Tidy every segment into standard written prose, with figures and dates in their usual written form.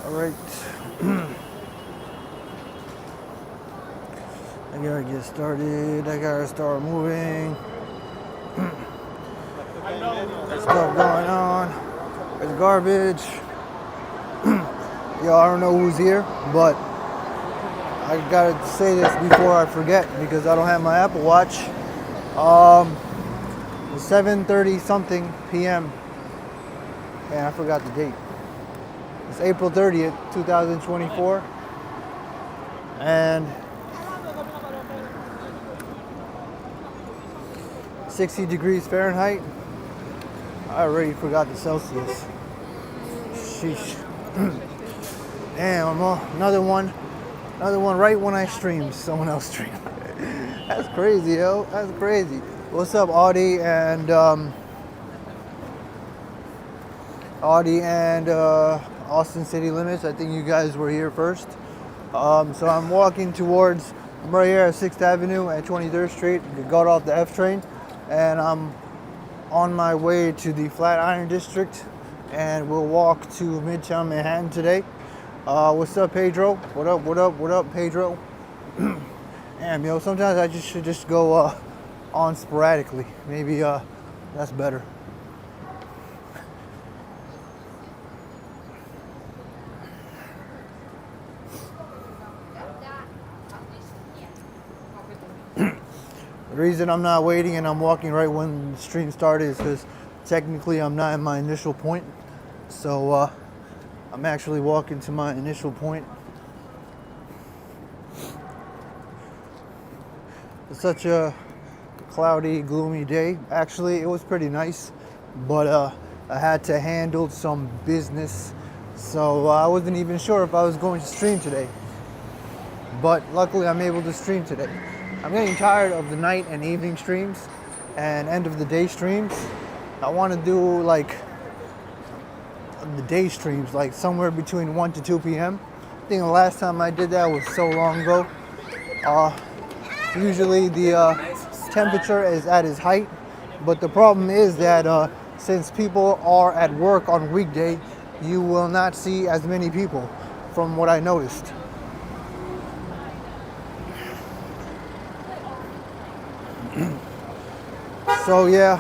All right. I gotta get started. I gotta start moving. There's stuff going on. There's garbage. Yo, I don't know who's here, but I gotta say this before I forget because I don't have my Apple Watch. It's 7:30 something p.m. and I forgot the date. It's April 30th, 2024, and 60 degrees Fahrenheit. I already forgot the Celsius. Sheesh. Damn, another one right when I stream, someone else stream. That's crazy, yo. That's crazy. What's up, Audie and Austin City Limits? I think you guys were here first. So I'm walking towards, I'm right here at 6th Avenue at 23rd Street. Got off the F train, and I'm on my way to the Flatiron District, and we'll walk to Midtown Manhattan today. What's up, Pedro? What up, Pedro? Damn, yo, sometimes I should just go on sporadically. Maybe that's better. The reason I'm not waiting and I'm walking right when the stream started is because technically I'm not in my initial point. So I'm actually walking to my initial point. It's such a cloudy, gloomy day. Actually, it was pretty nice, but I had to handle some business. So I wasn't even sure if I was going to stream today. But luckily I'm able to stream today. I'm getting tired of the night and evening streams and end of the day streams. I want to do like the day streams, like somewhere between 1 to 2 p.m. I think the last time I did that was so long ago. Usually the temperature is at its height, but the problem is that since people are at work on weekday, you will not see as many people from what I noticed. So yeah,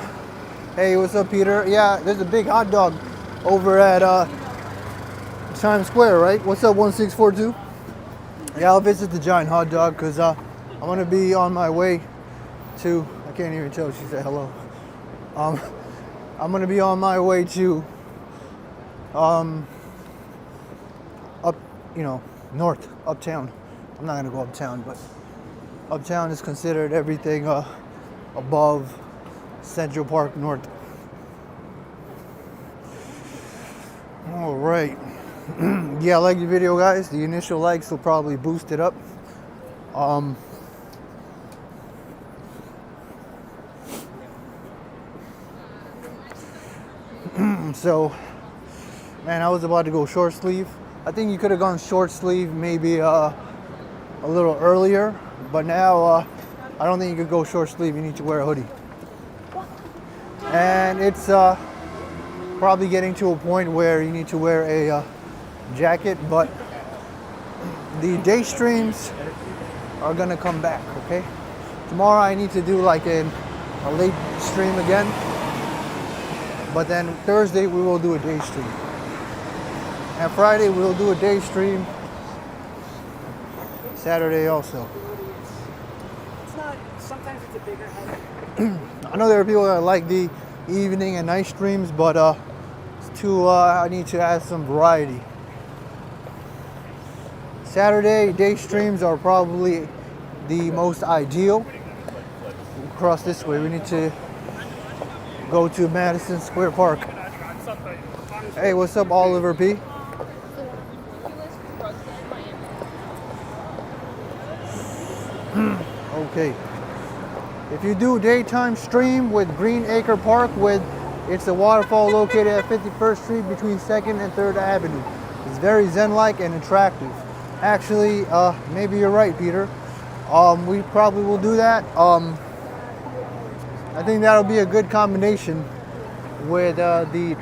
hey, what's up, Peter? Yeah, there's a big hot dog over at Times Square, right? What's up, 1642? Yeah, I'll visit the giant hot dog because I'm gonna be on my way to. I can't even tell if she said hello. I'm gonna be on my way to up, north, uptown. I'm not gonna go uptown, but uptown is considered everything above Central Park North. All right. Yeah, like the video, guys. The initial likes will probably boost it up. So, man, I was about to go short sleeve. I think you could have gone short sleeve maybe a little earlier, but now I don't think you could go short sleeve. You need to wear a hoodie. And it's probably getting to a point where you need to wear a jacket, but the day streams are gonna come back, okay? Tomorrow I need to do like a late stream again, but then Thursday we will do a day stream. And Friday we'll do a day stream. Saturday also. It's not, sometimes it's a bigger head. I know there are people that like the evening and night streams, but it's too, I need to add some variety. Saturday day streams are probably the most ideal. We'll cross this way. We need to go to Madison Square Park. Hey, what's up, Oliver P? Okay. If you do daytime stream with Green Acre Park, it's a waterfall located at 51st Street between 2nd and 3rd Avenue. It's very zen-like and attractive. Actually, maybe you're right, Peter. We probably will do that. I think that'll be a good combination with the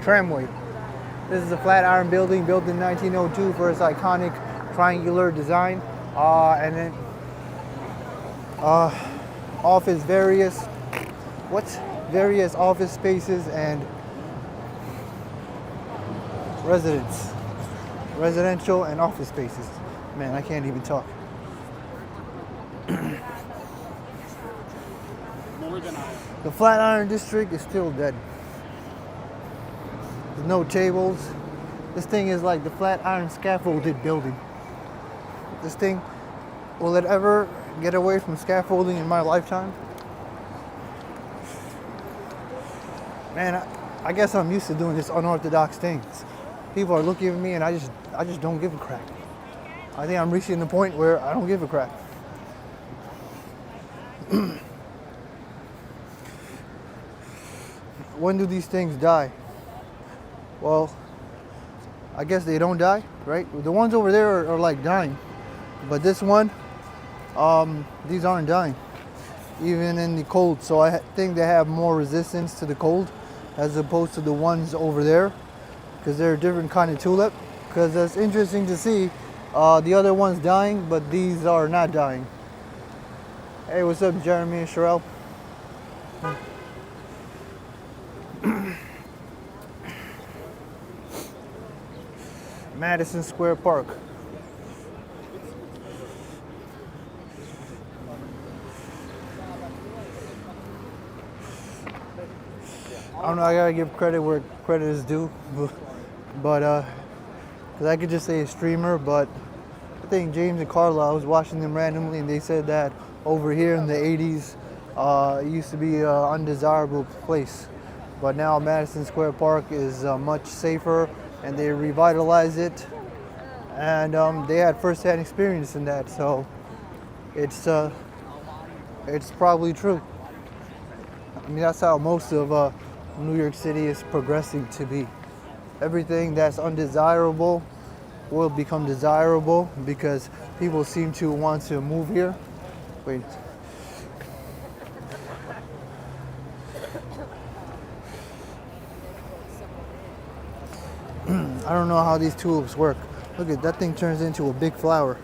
tramway. This is a Flatiron building built in 1902 for its iconic triangular design. And then office various office spaces and residential and office spaces. Man, I can't even talk. The Flatiron district is still dead. There's no tables. This thing is like the Flatiron scaffolded building. This thing, will it ever get away from scaffolding in my lifetime? Man, I guess I'm used to doing this unorthodox things. People are looking at me and I just don't give a crap. I think I'm reaching the point where I don't give a crap. When do these things die? Well, I guess they don't die, right? The ones over there are like dying. But this one, these aren't dying, even in the cold. So I think they have more resistance to the cold as opposed to the ones over there, because they're a different kind of tulip. Because it's interesting to see the other ones dying, but these are not dying. Hey, what's up, Jeremy and Sherelle? Madison Square Park. I don't know, I gotta give credit where credit is due, but because I could just say a streamer, but I think James and Carla, I was watching them randomly and they said that over here in the 80s, it used to be an undesirable place. But now Madison Square Park is much safer and they revitalized it. And they had first-hand experience in that, so it's probably true. I mean, that's how most of New York City is progressing to be. Everything that's undesirable will become desirable because people seem to want to move here. Wait. I don't know how these tulips work. Look at that thing, turns into a big flower.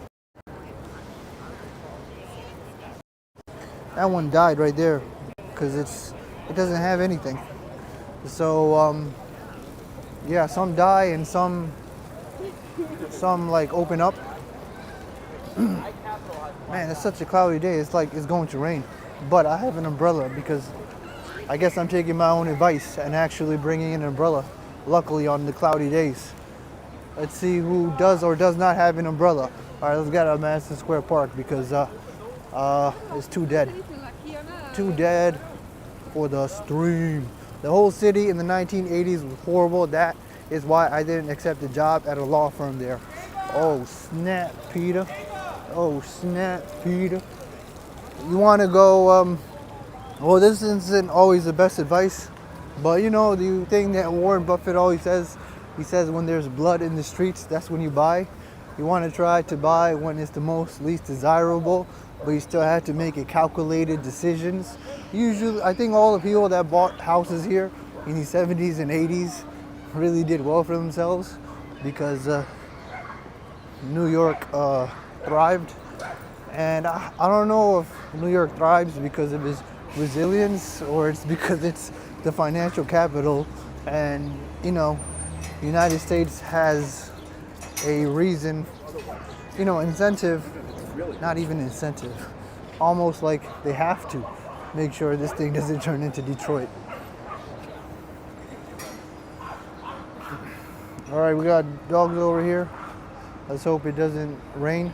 That one died right there because it doesn't have anything. So yeah, some die and some like open up. Man, it's such a cloudy day. It's like it's going to rain. But I have an umbrella because I guess I'm taking my own advice and actually bringing an umbrella, luckily, on the cloudy days. Let's see who does or does not have an umbrella. All right, let's get out of Madison Square Park because it's too dead. Too dead for the stream. The whole city in the 1980s was horrible. That is why I didn't accept a job at a law firm there. Oh, snap, Peter. Oh, snap, Peter. You want to go, well, this isn't always the best advice, but you know, the thing that Warren Buffett always says, he says when there's blood in the streets, that's when you buy. You want to try to buy when it's the least desirable, but you still have to make a calculated decisions. Usually, I think all the people that bought houses here in the 70s and 80s really did well for themselves because New York thrived. And I don't know if New York thrives because of its resilience or it's because it's the financial capital. And, you know, the United States has a reason, you know, incentive, not even incentive, almost like they have to make sure this thing doesn't turn into Detroit. All right, we got dogs over here. Let's hope it doesn't rain.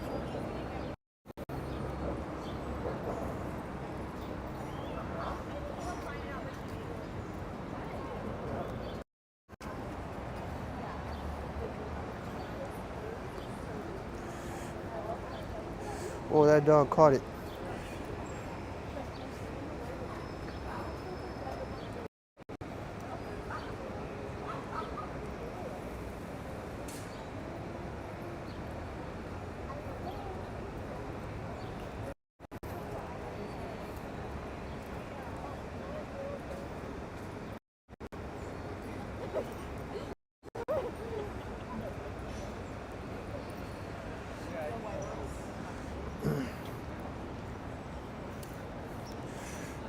Oh, that dog caught it.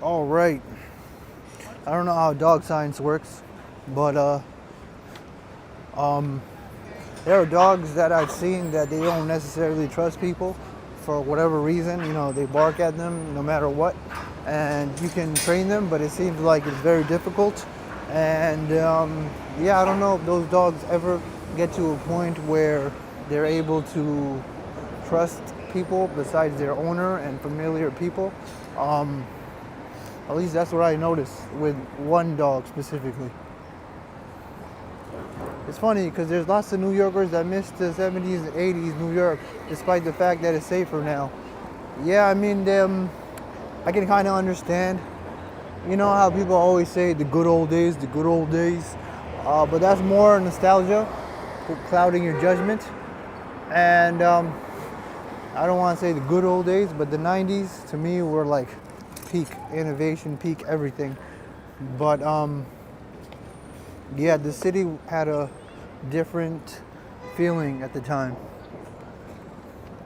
All right. I don't know how dog science works, but there are dogs that I've seen that they don't necessarily trust people for whatever reason. You know, they bark at them no matter what, and you can train them, but it seems like it's very difficult. And yeah, I don't know if those dogs ever get to a point where they're able to trust people besides their owner and familiar people. At least that's what I noticed with one dog specifically. It's funny because there's lots of New Yorkers that miss the 70s and 80s New York, despite the fact that it's safer now. Yeah, I mean, I can kind of understand. You know how people always say the good old days, the good old days, but that's more nostalgia, clouding your judgment. And I don't want to say the good old days, but the 90s to me were like peak innovation, peak everything. But yeah, the city had a different feeling at the time.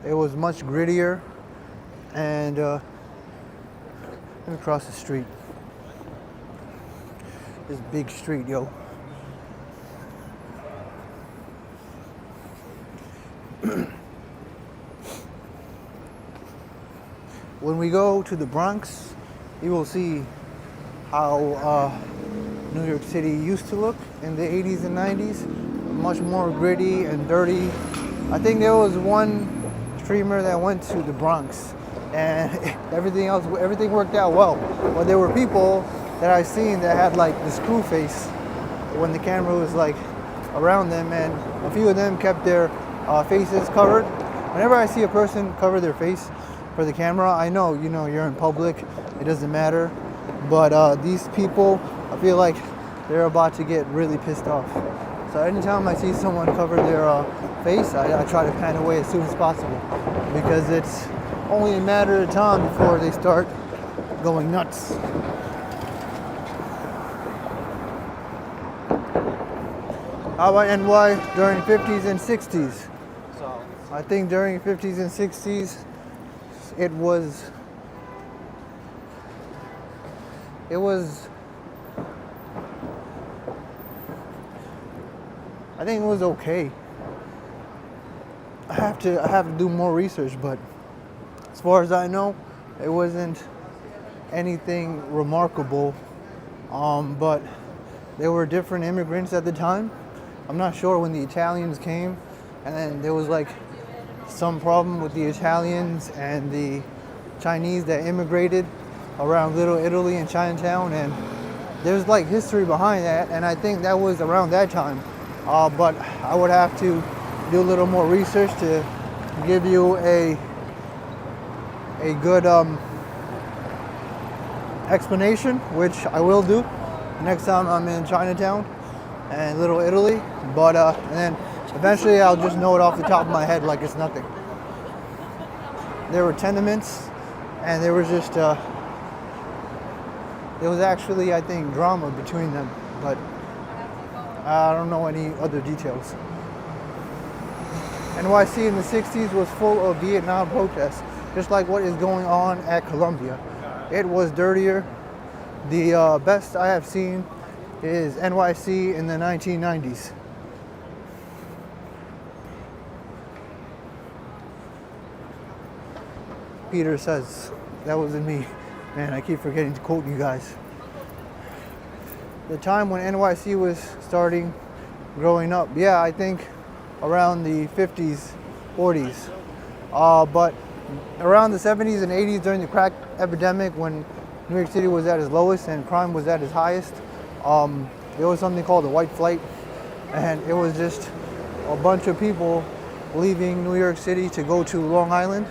It was much grittier, and let me cross the street. This big street, yo. When we go to the Bronx, you will see how New York City used to look in the 80s and 90s. Much more gritty and dirty. I think there was one streamer that went to the Bronx, and everything worked out well. But there were people that I've seen that had like the screw face when the camera was like around them, and a few of them kept their faces covered. Whenever I see a person cover their face for the camera, I know, you know, you're in public, it doesn't matter. But these people, I feel like they're about to get really pissed off. So anytime I see someone cover their face, I try to pan away as soon as possible, because it's only a matter of time before they start going nuts. How about NY during 50s and 60s? I think during 50s and 60s, it was I think it was okay. I have to do more research, but as far as I know, it wasn't anything remarkable. But there were different immigrants at the time. I'm not sure when the Italians came, and then there was like some problem with the Italians and the Chinese that immigrated around Little Italy and Chinatown, and there's like history behind that, and I think that was around that time. But I would have to do a little more research to give you a good explanation, which I will do next time I'm in Chinatown and Little Italy. But and then eventually I'll just know it off the top of my head like it's nothing. There were tenements, and there was just there was actually, I think, drama between them, but I don't know any other details. NYC in the 60s was full of Vietnam protests, just like what is going on at Columbia. It was dirtier. The best I have seen is NYC in the 1990s. Peter says, that wasn't me. Man, I keep forgetting to quote you guys. The time when NYC was starting growing up, yeah, I think around the 50s, 40s. But around the 70s and 80s, during the crack epidemic, when New York City was at its lowest and crime was at its highest, there was something called the White Flight, and it was just a bunch of people leaving New York City to go to Long Island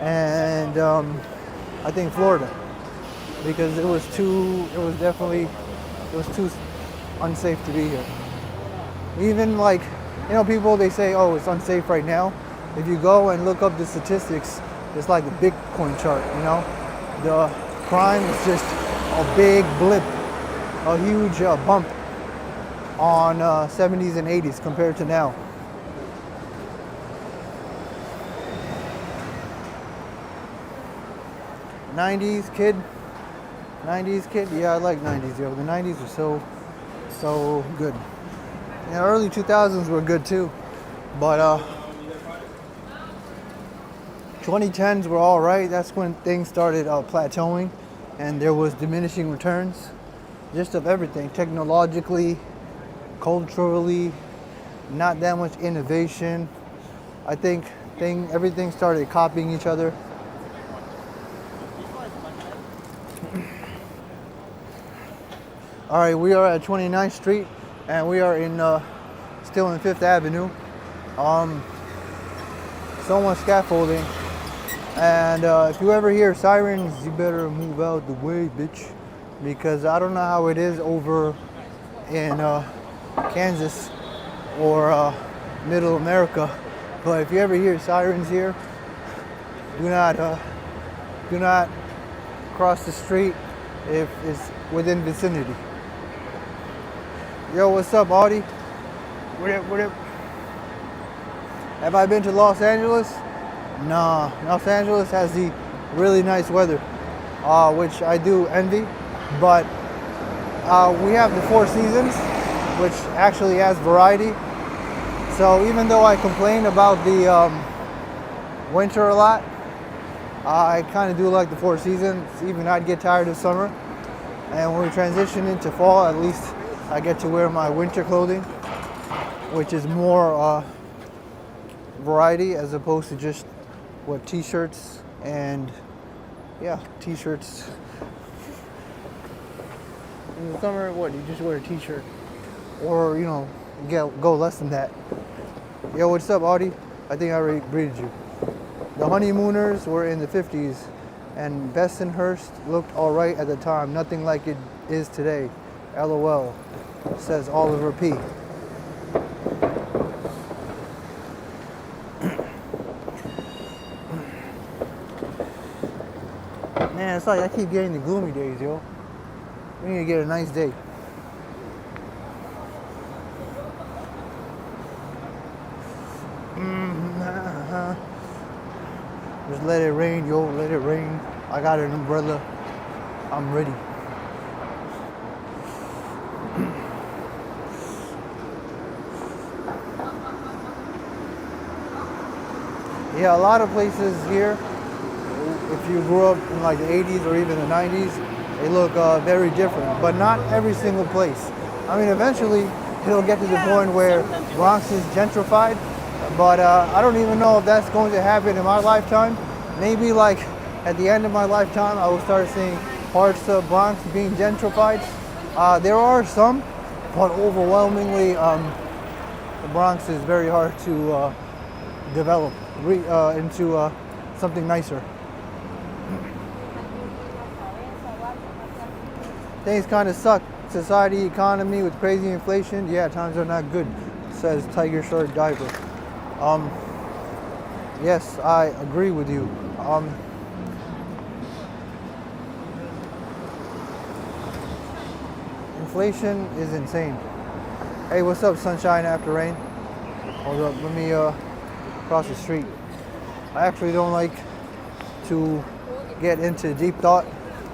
and I think Florida, because it was too unsafe to be here. Even like, you know, people, they say, oh, it's unsafe right now. If you go and look up the statistics, it's like a Bitcoin chart, you know? The crime is just a big blip, a huge bump on 70s and 80s compared to now. '90s, kid, 90s kid? Yeah, I like 90s, yo. The 90s were so good. And early 2000s were good too. But 2010s were all right. That's when things started plateauing and there was diminishing returns. Just of everything, technologically, culturally, not that much innovation. I think everything started copying each other. All right, we are at 29th Street, and we are in still in Fifth Avenue. So much scaffolding, and if you ever hear sirens, you better move out the way, bitch, because I don't know how it is over in Kansas or Middle America, but if you ever hear sirens here, do not cross the street if it's within vicinity. Yo, what's up, Audie? What up? Have I been to Los Angeles? Nah, Los Angeles has the really nice weather, which I do envy, but we have the Four Seasons, which actually has variety. So even though I complain about the winter a lot, I kind of do like the Four Seasons. Even I'd get tired of summer, and when we transition into fall, at least I get to wear my winter clothing, which is more variety as opposed to just what t-shirts and t-shirts. In the summer, what, you just wear a t-shirt, or go less than that. Yo, what's up, Audie? I think I already greeted you. The honeymooners were in the 50s, and Bensonhurst looked all right at the time. Nothing like it is today. LOL, says Oliver P. Man, it's like I keep getting the gloomy days, yo. We need to get a nice day. Just let it rain, yo, let it rain. I got an umbrella. I'm ready. Yeah, a lot of places here, if you grew up in like the 80s or even the 90s, they look very different, but not every single place. I mean, eventually it'll get to the point where Bronx is gentrified, but I don't even know if that's going to happen in my lifetime. Maybe like at the end of my lifetime, I will start seeing parts of Bronx being gentrified. There are some, but overwhelmingly, the Bronx is very hard to develop into something nicer. Things kind of suck. Society, economy with crazy inflation. Yeah, times are not good, says Tiger Shirt Diver. Yes, I agree with you. Inflation is insane. Hey, what's up, sunshine after rain? Hold up, let me cross the street. I actually don't like to get into deep thought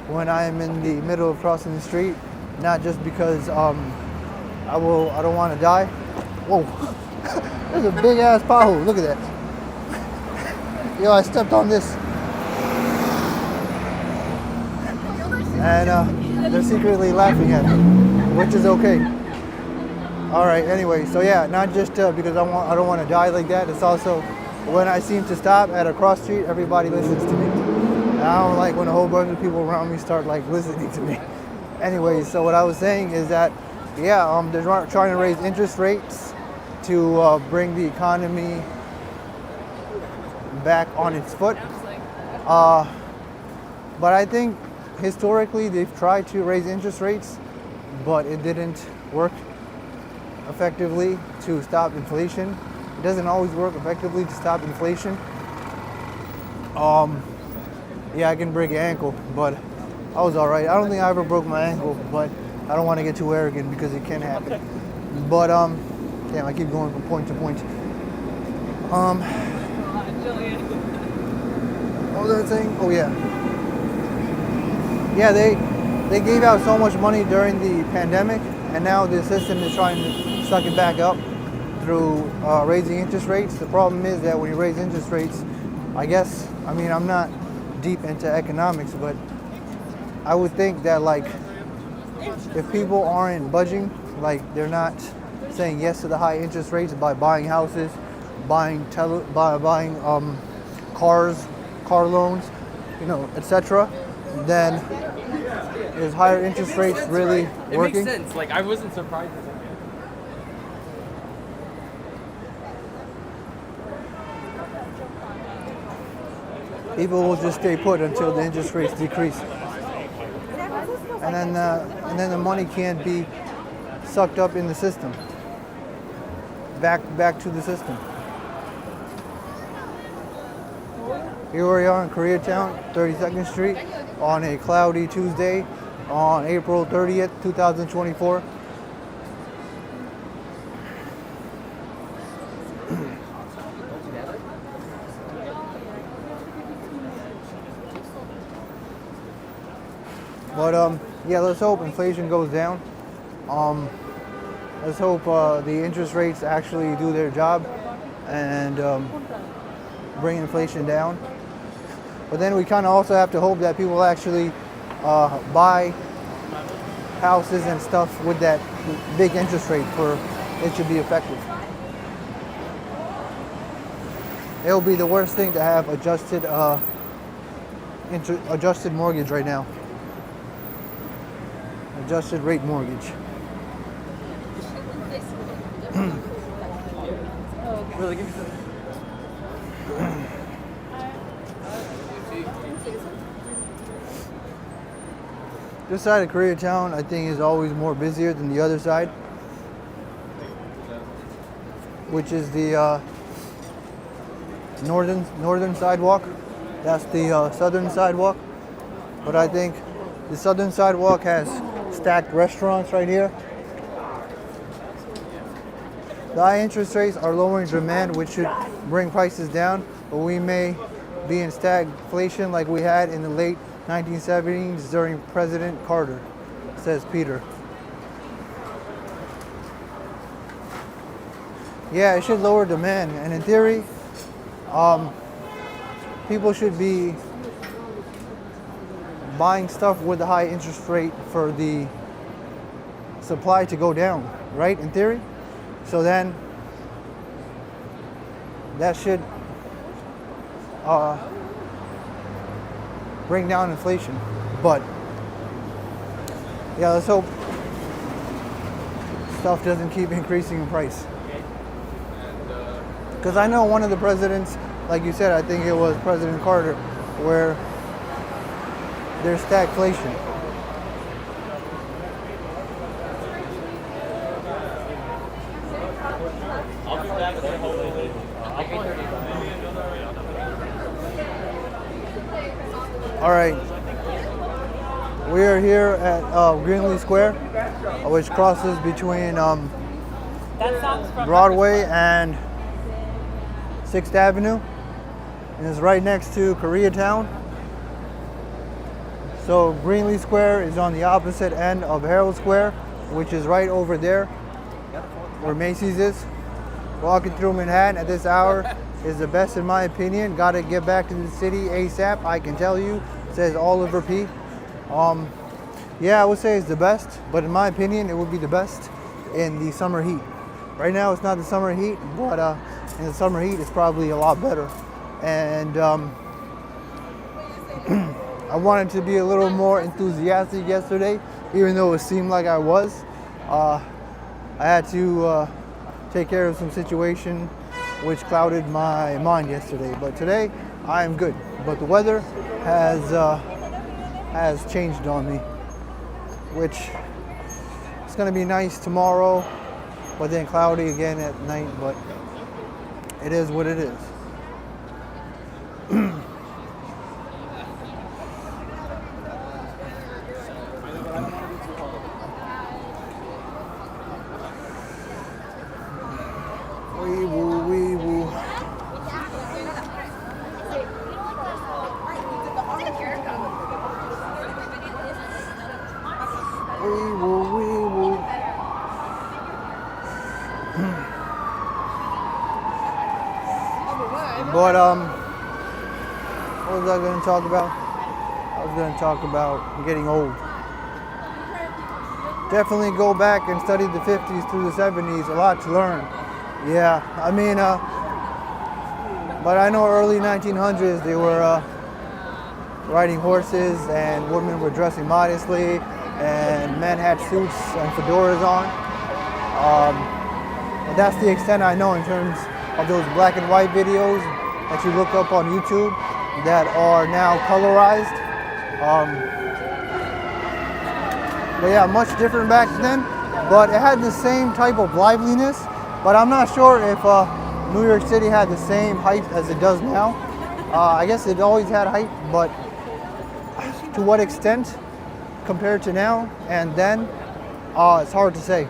when I am in the middle of crossing the street, not just because I don't want to die. Whoa, there's a big ass pothole. Look at that. Yo, I stepped on this, and they're secretly laughing at me, which is okay. All right. Anyway, so yeah, not just because I don't want to die like that. It's also when I seem to stop at a cross street, everybody listens to me. And I don't like when a whole bunch of people around me start like listening to me. Anyway, so what I was saying is that they're trying to raise interest rates to bring the economy back on its foot. But I think historically they've tried to raise interest rates, but it didn't work effectively to stop inflation. It doesn't always work effectively to stop inflation. Yeah, I can break your ankle, but I was all right. I don't think I ever broke my ankle, but I don't want to get too arrogant because it can happen. But damn, I keep going from point to point. What was I saying? Oh yeah. Yeah, they gave out so much money during the pandemic, and now the system is trying to suck it back up through raising interest rates. The problem is that when you raise interest rates, I mean, I'm not deep into economics, but I would think that like if people aren't budging, like they're not saying yes to the high interest rates by buying houses, buying cars, car loans, you know, etc., then is higher interest rates really working? It makes sense. Like, I wasn't surprised. People will just stay put until the interest rates decrease, and then the money can't be sucked up in the system, back to the system. Here we are in Koreatown, 32nd Street, on a cloudy Tuesday, on April 30th, 2024. But yeah, let's hope inflation goes down. Let's hope the interest rates actually do their job and bring inflation down. But then we kind of also have to hope that people actually buy houses and stuff with that big interest rate for it to be effective. It will be the worst thing to have adjusted mortgage right now. Adjusted rate mortgage. Really, give me some. This side of Koreatown, I think, is always more busier than the other side, which is the northern sidewalk. That's the southern sidewalk. But I think the southern sidewalk has stacked restaurants right here. The high interest rates are lowering demand, which should bring prices down, but we may be in stagflation like we had in the late 1970s during President Carter, says Peter. Yeah, it should lower demand, and in theory, people should be buying stuff with a high interest rate for the supply to go down, right? In theory. So then that should bring down inflation. But yeah, let's hope stuff doesn't keep increasing in price. Because I know one of the presidents, like you said, I think it was President Carter, where there's stagflation. All right, we are here at Herald Square, which crosses between Broadway and 6th Avenue, and is right next to Koreatown. So Herald Square is on the opposite end of Herald Square, which is right over there where Macy's is. Walking through Manhattan at this hour is the best in my opinion. Gotta get back to the city ASAP, I can tell you, says Oliver P. Yeah, I would say it's the best, but in my opinion, it would be the best in the summer heat. Right now, it's not the summer heat, but in the summer heat, it's probably a lot better. And I wanted to be a little more enthusiastic yesterday, even though it seemed like I was. I had to take care of some situation which clouded my mind yesterday. But today, I am good. But the weather has changed on me, which it's going to be nice tomorrow, but then cloudy again at night. But it is what it is. Wee woo, wee woo. But what was I going to talk about? I was going to talk about getting old. Definitely go back and study the 50s through the 70s. A lot to learn. Yeah, I mean, but I know early 1900s they were riding horses and women were dressing modestly and men had suits and fedoras on. And that's the extent I know in terms of those black and white videos that you look up on YouTube that are now colorized. But yeah, much different back then, but it had the same type of liveliness. But I'm not sure if New York City had the same hype as it does now. I guess it always had hype, but to what extent compared to now and then, it's hard to say.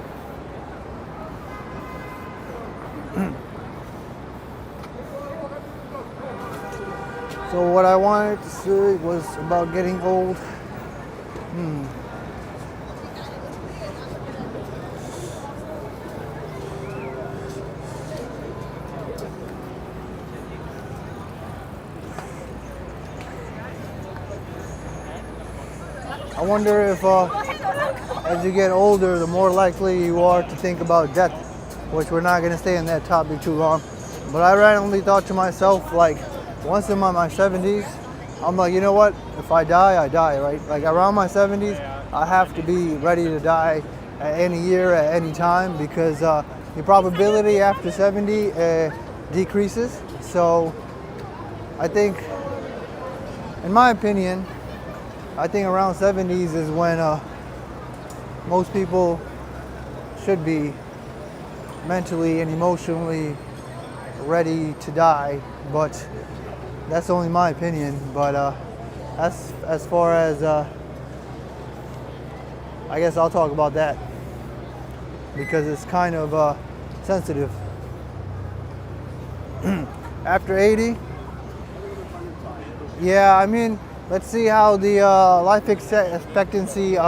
So what I wanted to say was about getting old. I wonder if as you get older, the more likely you are to think about death, which we're not going to stay in that topic too long. But I randomly thought to myself, like, once in my 70s, I'm like, you know what? If I die, I die, right? Like around my 70s, I have to be ready to die at any year, at any time, because the probability after 70 decreases. So I think, in my opinion, I think around 70s is when most people should be mentally and emotionally ready to die, but that's only my opinion. But as far as I guess I'll talk about that because it's kind of sensitive. After 80, yeah, I mean, let's see how the life expectancy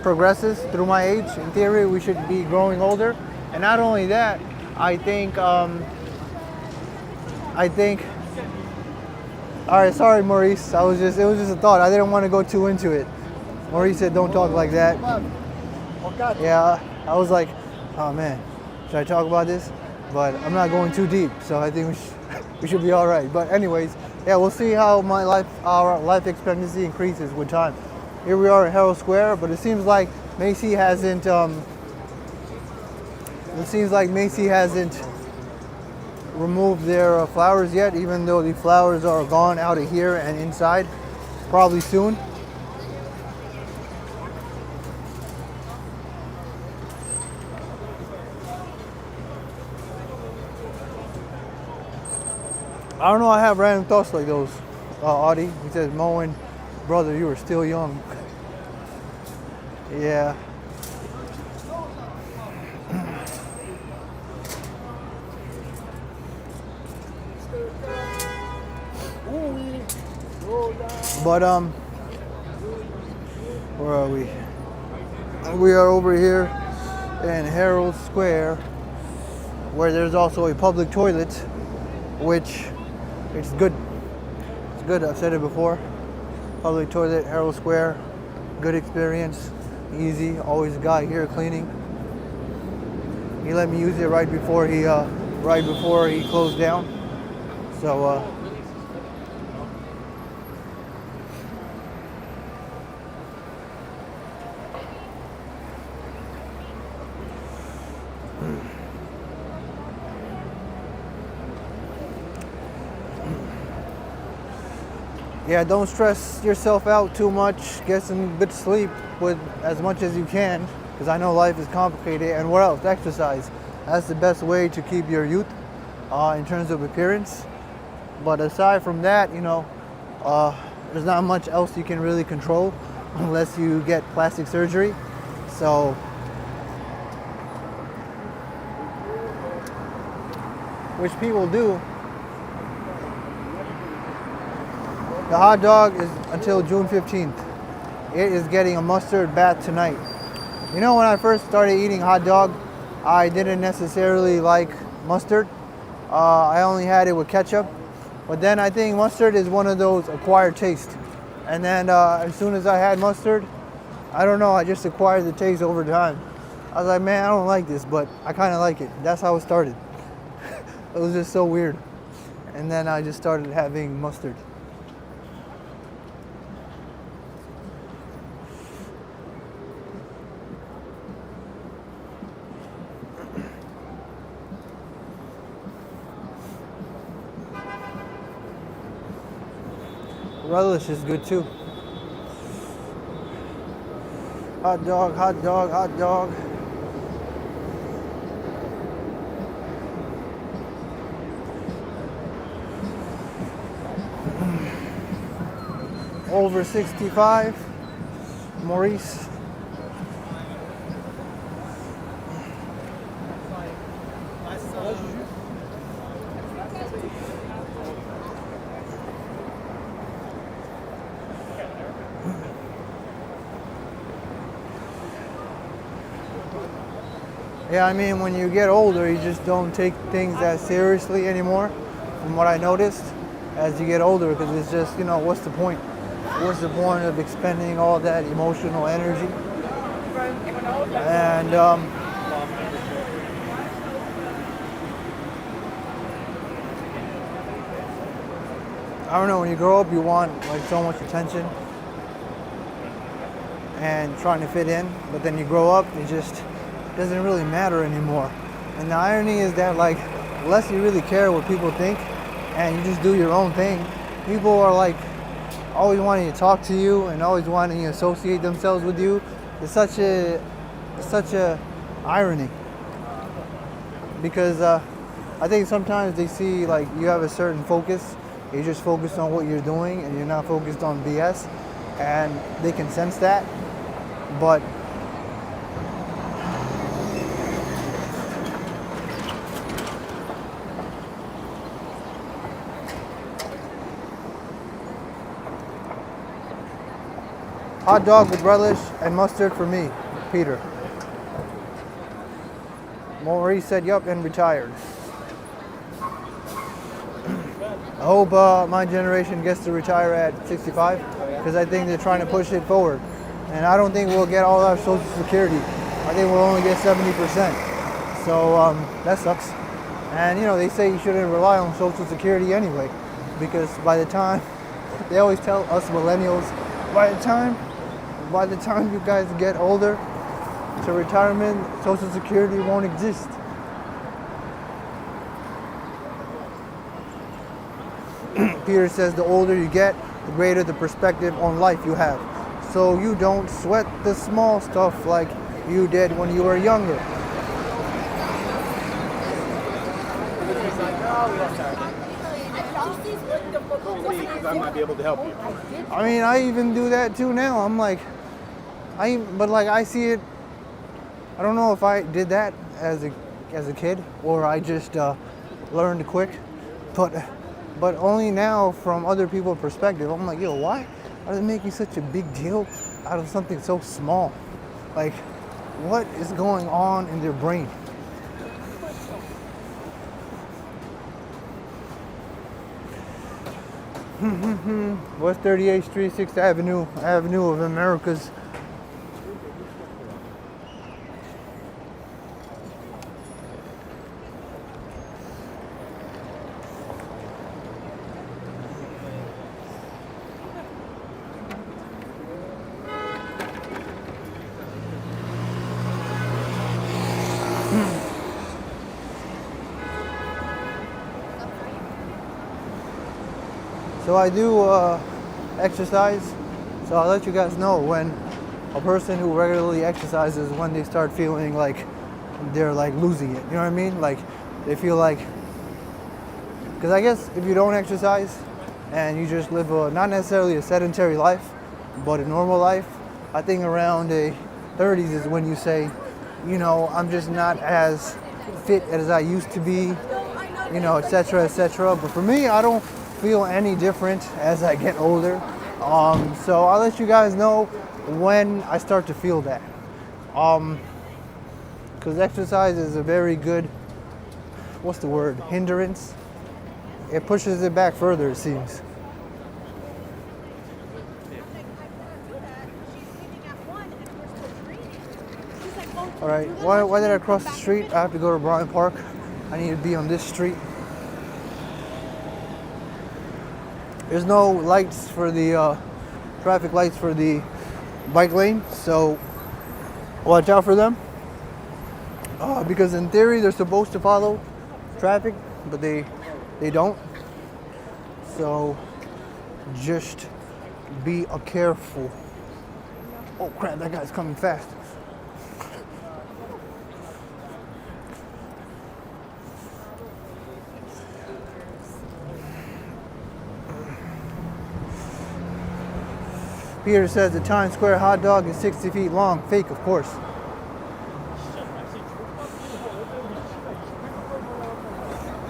progresses through my age. In theory, we should be growing older, and not only that, I think. All right, sorry, Maurice. It was just a thought. I didn't want to go too into it. Maurice said, "Don't talk like that." Yeah, I was like, "Oh man, should I talk about this?" But I'm not going too deep, so I think we should be all right. But anyways, yeah, we'll see how our life expectancy increases with time. Here we are at Herald Square, but it seems like Macy hasn't. Removed their flowers yet, even though the flowers are gone out of here and inside. Probably soon. I don't know, I have random thoughts like those. Audie, he says, Moen, brother, you are still young. Yeah. But where are we? We are over here in Herald Square, where there's also a public toilet, which it's good. It's good. I've said it before. Public toilet, Herald Square, good experience, easy. Always a guy here cleaning. He let me use it right before he closed down. So. Yeah, don't stress yourself out too much. Get some good sleep with as much as you can, because I know life is complicated. And what else? Exercise. That's the best way to keep your youth in terms of appearance. But aside from that, there's not much else you can really control unless you get plastic surgery. So which people do. The hot dog is until June 15th. It is getting a mustard bath tonight. You know, when I first started eating hot dog, I didn't necessarily like mustard. I only had it with ketchup. But then I think mustard is one of those acquired tastes. And then as soon as I had mustard, I don't know, I just acquired the taste over time. I was like, man, I don't like this, but I kind of like it. That's how it started. It was just so weird. And then I just started having mustard. Relish is good too. Hot dog, hot dog, hot dog. Over 65, Maurice. Yeah, I mean, when you get older, you just don't take things that seriously anymore, from what I noticed, as you get older, because it's just, you know, what's the point? What's the point of expending all that emotional energy? And I don't know, when you grow up, you want like so much attention and trying to fit in, but then you grow up, it just doesn't really matter anymore. And the irony is that, like, unless you really care what people think and you just do your own thing, people are like always wanting to talk to you and always wanting to associate themselves with you. It's such a irony, because I think sometimes they see like you have a certain focus, you're just focused on what you're doing and you're not focused on BS, and they can sense that. But hot dog with relish and mustard for me, Peter. Maurice said yup and retired. I hope my generation gets to retire at 65, because I think they're trying to push it forward. And I don't think we'll get all our Social Security. I think we'll only get 70%. So that sucks. And you know, they say you shouldn't rely on Social Security anyway, because by the time, they always tell us millennials, by the time you guys get older to retirement, Social Security won't exist. Peter says the older you get, the greater the perspective on life you have. So you don't sweat the small stuff like you did when you were younger. I might be able to help you. I mean, I even do that too now. I'm like, but like I see it. I don't know if I did that as a kid or I just learned quick, but only now from other people's perspective. I'm like, yo, why are they making such a big deal out of something so small? Like, what is going on in their brain? West 38th Street, 6th Avenue, Avenue of Americas. So I do exercise, so I'll let you guys know when a person who regularly exercises, when they start feeling like they're like losing it, you know what I mean? Like they feel like, because I guess if you don't exercise and you just live not necessarily a sedentary life, but a normal life, I think around the 30s is when you say, you know, I'm just not as fit as I used to be, you know, etc., etc. But for me, I don't feel any different as I get older. So I'll let you guys know when I start to feel that. Because exercise is a very good what's the word, hindrance. It pushes it back further, it seems. All right, why did I cross the street? I have to go to Bryant Park. I need to be on this street. There's no lights for the traffic lights for the bike lane, so watch out for them. Because in theory they're supposed to follow traffic, but they don't. So just be careful. Oh crap! That guy's coming fast. Peter says the Times Square hot dog is 60 feet long. Fake, of course.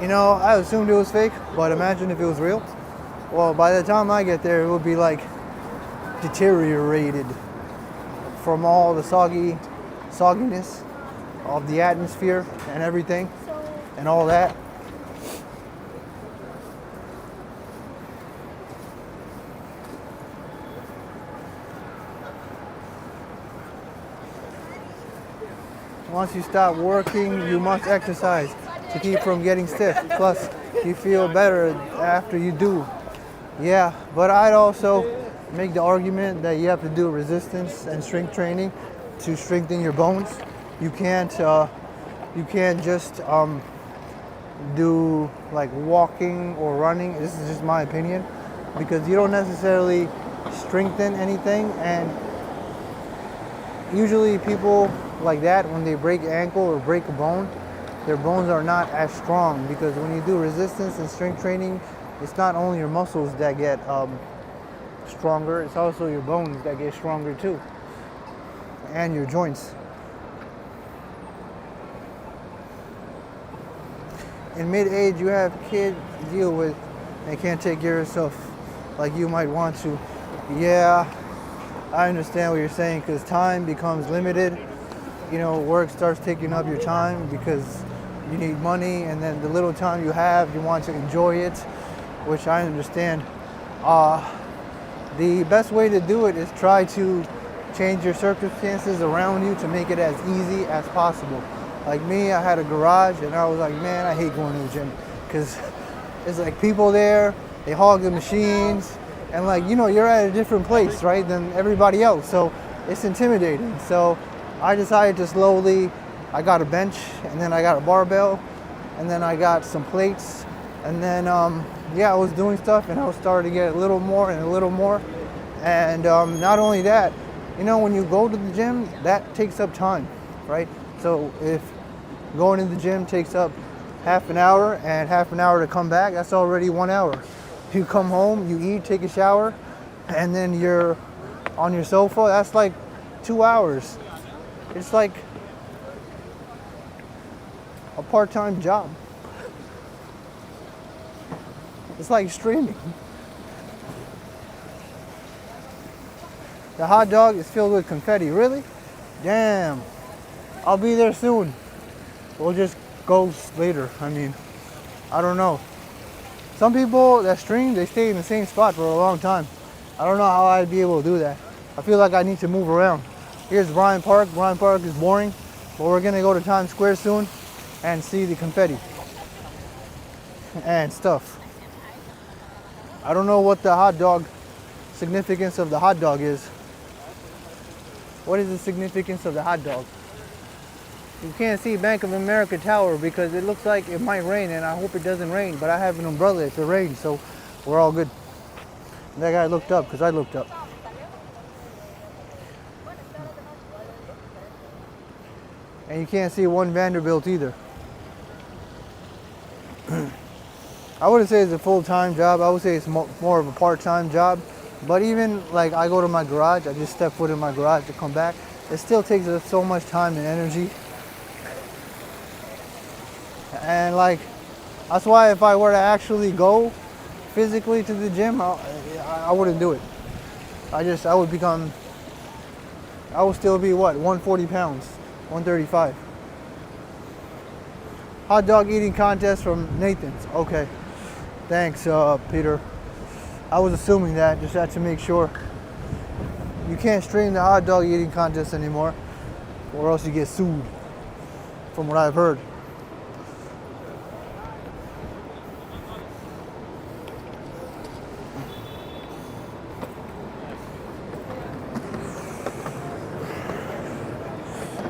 You know, I assumed it was fake, but imagine if it was real. Well, by the time I get there, it will be like deteriorated from all the sogginess of the atmosphere and everything and all that. Once you stop working, you must exercise to keep from getting stiff. Plus, you feel better after you do. Yeah, but I'd also make the argument that you have to do resistance and strength training to strengthen your bones. You can't just do like walking or running. This is just my opinion, because you don't necessarily strengthen anything, and usually people like that, when they break an ankle or break a bone, their bones are not as strong, because when you do resistance and strength training, it's not only your muscles that get stronger, it's also your bones that get stronger too, and your joints. In mid-age, you have kids to deal with and can't take care of yourself like you might want to. Yeah, I understand what you're saying, because time becomes limited. You know, work starts taking up your time because you need money, and then the little time you have, you want to enjoy it, which I understand. The best way to do it is try to change your circumstances around you to make it as easy as possible. Like me, I had a garage, and I was like, man, I hate going to the gym, because it's like people there, they hog the machines, and like, you know, you're at a different place, right, than everybody else, so it's intimidating. So I decided to slowly, I got a bench, and then I got a barbell, and then I got some plates, and then yeah, I was doing stuff, and I was starting to get a little more and a little more. And not only that, you know, when you go to the gym, that takes up time, right? So if going to the gym takes up half an hour and half an hour to come back, that's already 1 hour. You come home, you eat, take a shower, and then you're on your sofa, that's like 2 hours. It's like a part-time job. It's like streaming. The hot dog is filled with confetti. Really? Damn. I'll be there soon. We'll just go later. I mean, I don't know. Some people that stream, they stay in the same spot for a long time. I don't know how I'd be able to do that. I feel like I need to move around. Here's Bryant Park. Bryant Park is boring, but we're gonna go to Times Square soon and see the confetti and stuff. I don't know what the hot dog significance of the hot dog is. What is the significance of the hot dog? You can't see Bank of America Tower because it looks like it might rain, and I hope it doesn't rain, but I have an umbrella if it rains, so we're all good. That guy looked up because I looked up. And you can't see one Vanderbilt either. I wouldn't say it's a full-time job. I would say it's more of a part-time job. But even like I go to my garage, I just step foot in my garage to come back. It still takes us so much time and energy. And like, that's why if I were to actually go physically to the gym, I wouldn't do it. I would still be what, 140 pounds, 135. Hot dog eating contest from Nathan's. Okay. Thanks, Peter. I was assuming that, just had to make sure. You can't stream the hot dog eating contest anymore, or else you get sued, from what I've heard.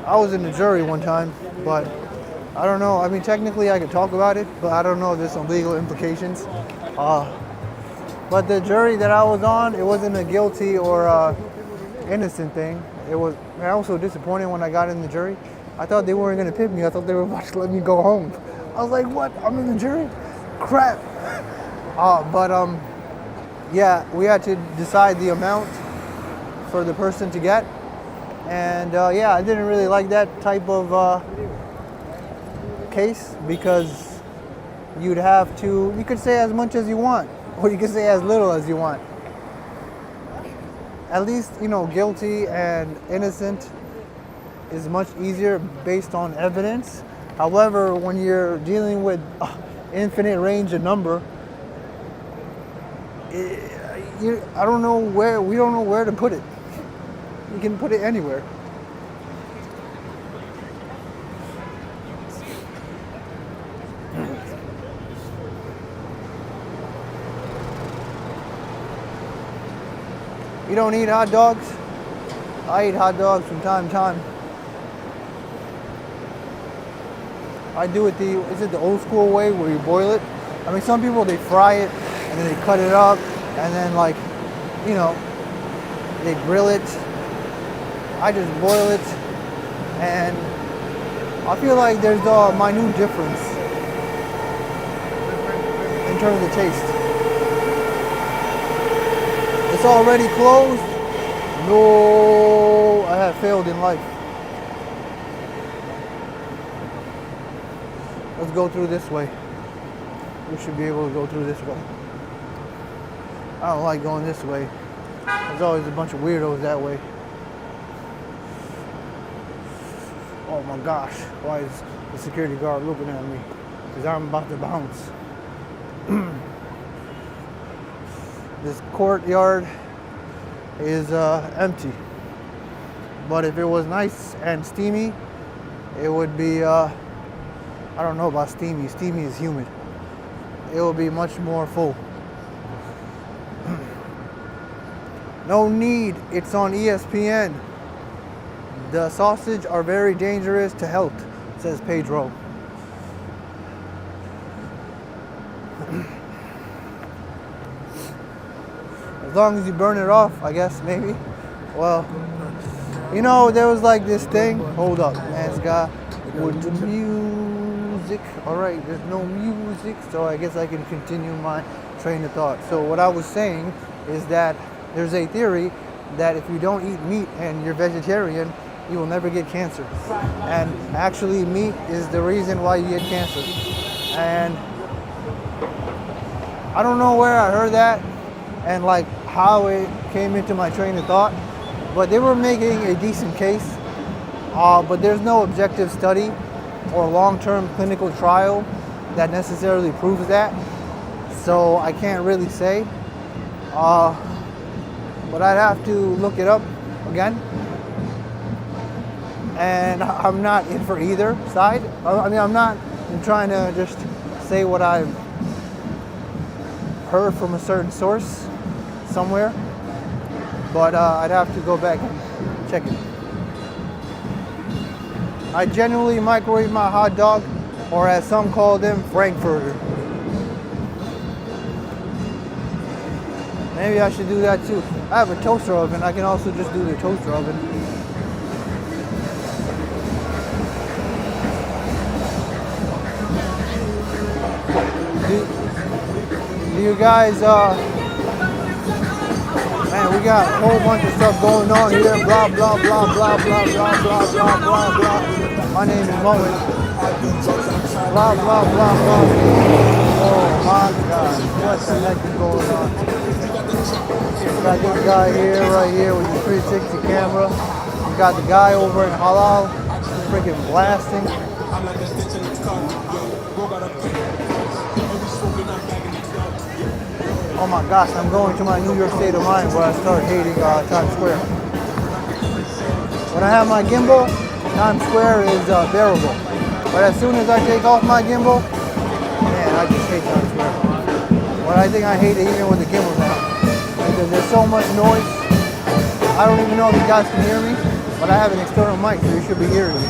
I was in the jury one time, but I don't know. I mean, technically I could talk about it, but I don't know if there's some legal implications. But the jury that I was on, it wasn't a guilty or innocent thing. It was, man, I was so disappointed when I got in the jury. I thought they weren't going to pick me. I thought they were about to let me go home. I was like, what? I'm in the jury? Crap. Yeah, we had to decide the amount for the person to get. And yeah, I didn't really like that type of case because you'd have to, you could say as much as you want, or you could say as little as you want. At least, you know, guilty and innocent is much easier based on evidence. However, when you're dealing with infinite range of number, I don't know where, we don't know where to put it. You can put it anywhere. You don't eat hot dogs? I eat hot dogs from time to time. I do it is it the old school way where you boil it? I mean, some people, they fry it and then they cut it up and then, like, you know, they grill it. I just boil it, and I feel like there's a minute difference in terms of the taste. It's already closed. No, I have failed in life. Let's go through this way. We should be able to go through this way. I don't like going this way. There's always a bunch of weirdos that way. Oh my gosh, why is the security guard looking at me? Because I'm about to bounce. This courtyard is empty. But if it was nice and steamy, it would be, I don't know about steamy. Steamy is humid. It will be much more full. No need, it's on ESPN. The sausage are very dangerous to health, says Pedro. As long as you burn it off, I guess, maybe. Well, you know, there was like this thing. Hold up, man, Scott. With the music. All right, there's no music, so I guess I can continue my train of thought. So what I was saying is that there's a theory that if you don't eat meat and you're vegetarian, you will never get cancer. And actually, meat is the reason why you get cancer. And I don't know where I heard that and like how it came into my train of thought, but they were making a decent case. But there's no objective study or long-term clinical trial that necessarily proves that. So I can't really say. But I'd have to look it up again. And I'm not in for either side. I mean, I'm not trying to just say what I've heard from a certain source somewhere. But I'd have to go back and check it. I generally microwave my hot dog, or as some call them, Frankfurter. Maybe I should do that too. I have a toaster oven. I can also just do the toaster oven. Do you guys, man, we got a whole bunch of stuff going on here. Blah, blah, blah, blah, blah, blah, blah, blah, blah, blah. My name is Moen. Blah, blah, blah, blah. Oh my God, what the heck is going on? We got this guy here, right here with the 360 camera. We got the guy over in Halal, freaking blasting. Oh my gosh, I'm going to my New York state of mind where I start hating Times Square. When I have my gimbal, Times Square is bearable. But as soon as I take off my gimbal, man, I just hate Times Square. But I think I hate it even with the gimbal now. Because there's so much noise. I don't even know if you guys can hear me, but I have an external mic, so you should be hearing me.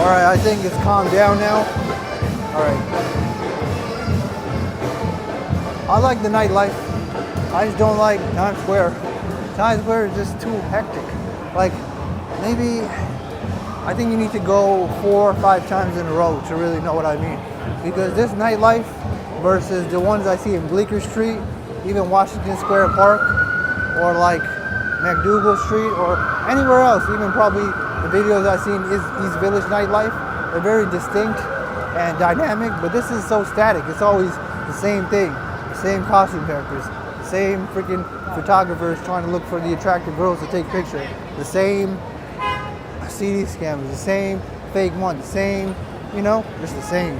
Alright, I think it's calmed down now. Alright. I like the nightlife. I just don't like Times Square. Times Square is just too hectic. Like, maybe, I think you need to go 4 or 5 times in a row to really know what I mean. Because this nightlife versus the ones I see in Bleecker Street, even Washington Square Park, or like MacDougal Street, or anywhere else, even probably the videos I've seen is East Village nightlife, they're very distinct and dynamic, but this is so static. It's always the same thing, the same costume characters, the same freaking photographers trying to look for the attractive girls to take pictures, the same CD scammers, the same fake ones, the same, you know, just the same.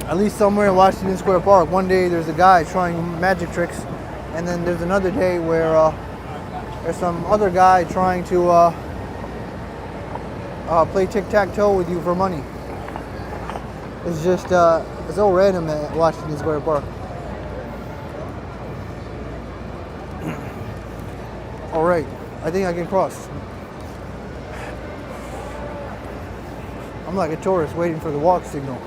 At least somewhere in Washington Square Park, one day there's a guy trying magic tricks, and then there's another day where there's some other guy trying to play tic-tac-toe with you for money. It's just it's so random at Washington Square Park. All right, I think I can cross. I'm like a tourist waiting for the walk signal.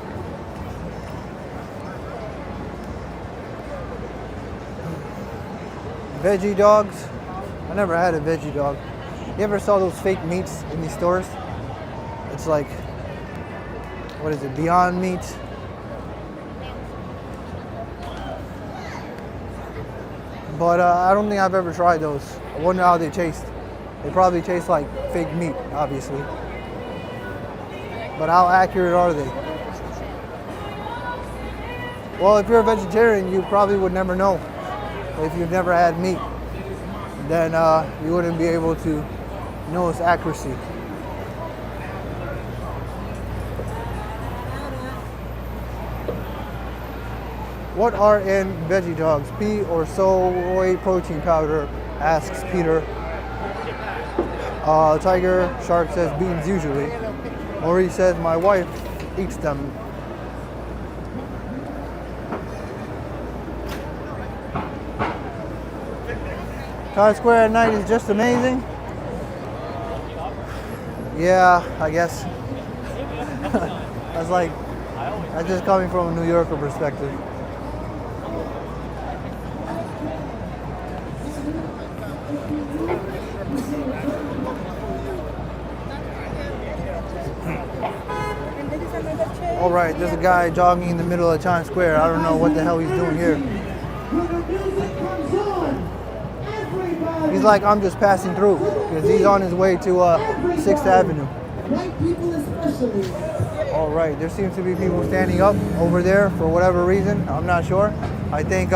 Veggie dogs. I never had a veggie dog. You ever saw those fake meats in these stores? It's like, what is it, Beyond Meat? But I don't think I've ever tried those. I wonder how they taste. They probably taste like fake meat, obviously. But how accurate are they? Well, if you're a vegetarian, you probably would never know. If you've never had meat, then you wouldn't be able to know its accuracy. What are in veggie dogs? Pea or soy protein powder? Asks Peter. Tiger Shark says beans usually. Maurice says my wife eats them. Times Square at night is just amazing. Yeah, I guess. That's just coming from a New Yorker perspective. All right, there's a guy jogging in the middle of Times Square. I don't know what the hell he's doing here. He's like, I'm just passing through, because he's on his way to 6th Avenue. All right, there seems to be people standing up over there for whatever reason. I'm not sure. I think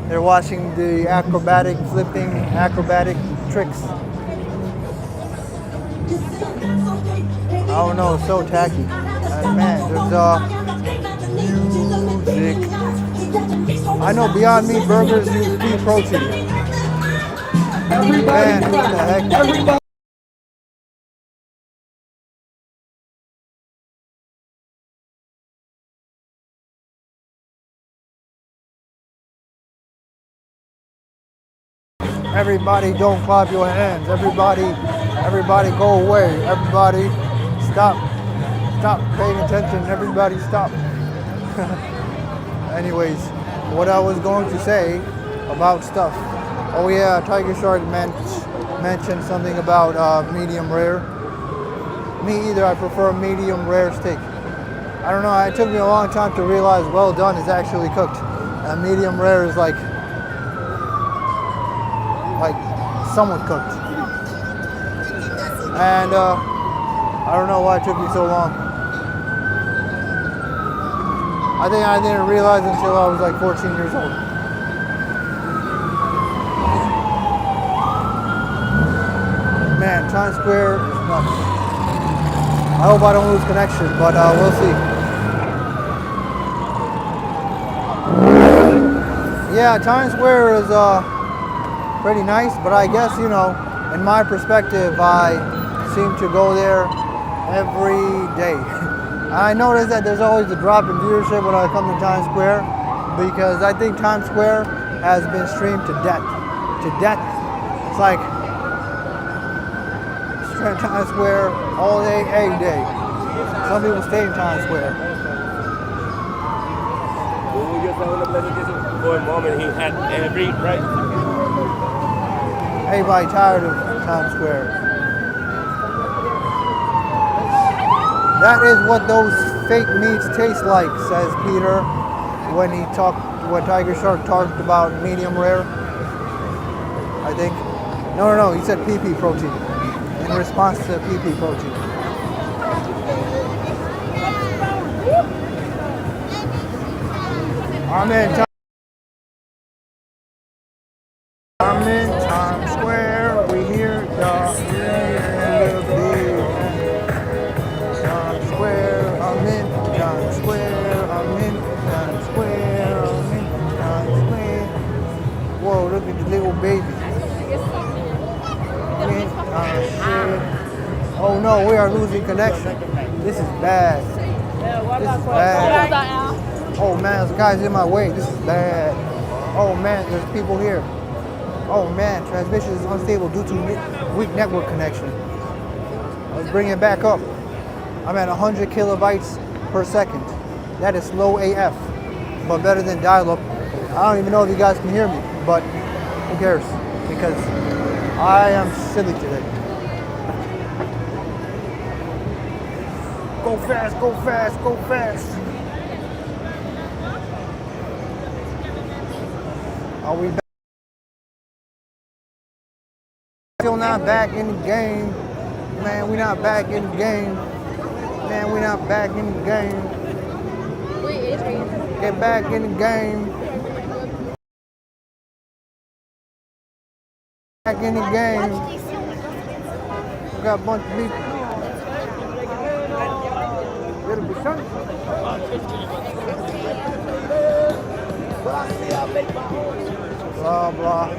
they're watching the flipping acrobatic tricks. I don't know, it's so tacky. And man, there's music. I know Beyond Meat burgers use pea protein. Man, what the heck? Everybody don't clap your hands. Everybody go away. Everybody stop paying attention. Everybody stop. Anyways, what I was going to say about stuff. Oh yeah, Tiger Shark mentioned something about medium rare. Me either, I prefer medium rare steak. I don't know, it took me a long time to realize well done is actually cooked. And medium rare is like somewhat cooked. And I don't know why it took me so long. I think I didn't realize until I was like 14 years old. Man, Times Square is nuts. I hope I don't lose connection, but we'll see. Yeah, Times Square is pretty nice, but I guess, you know, in my perspective, I seem to go there every day. I notice that there's always a drop in viewership when I come to Times Square because I think Times Square has been streamed to death. To death. It's like Times Square all day, every day. Some people stay in Times Square. For a moment, he had every right. Everybody tired of Times Square. That is what those fake meats taste like, says Peter when he talked, when Tiger Shark talked about medium rare. I think. No, he said PP protein in response to PP protein. I'm in Times Square. We hear the beat. Times Square. I'm in Times Square. I'm in Times Square. I'm in Times Square. Whoa, look at the little baby. Oh no, we are losing connection. This is bad. This is bad. Oh man, there's guys in my way. This is bad. Oh man, there's people here. Oh man, transmission is unstable due to weak network connection. Let's bring it back up. I'm at 100 kilobytes per second. That is slow AF, but better than dial-up. I don't even know if you guys can hear me, but who cares? Because I am silly today. Go fast, go fast, go fast. Are we back? Still not back in the game. Man, we not back in the game. Man, we not back in the game. Get back in the game. Back in the game. We got a bunch of people. It'll be sunny. Blah, blah.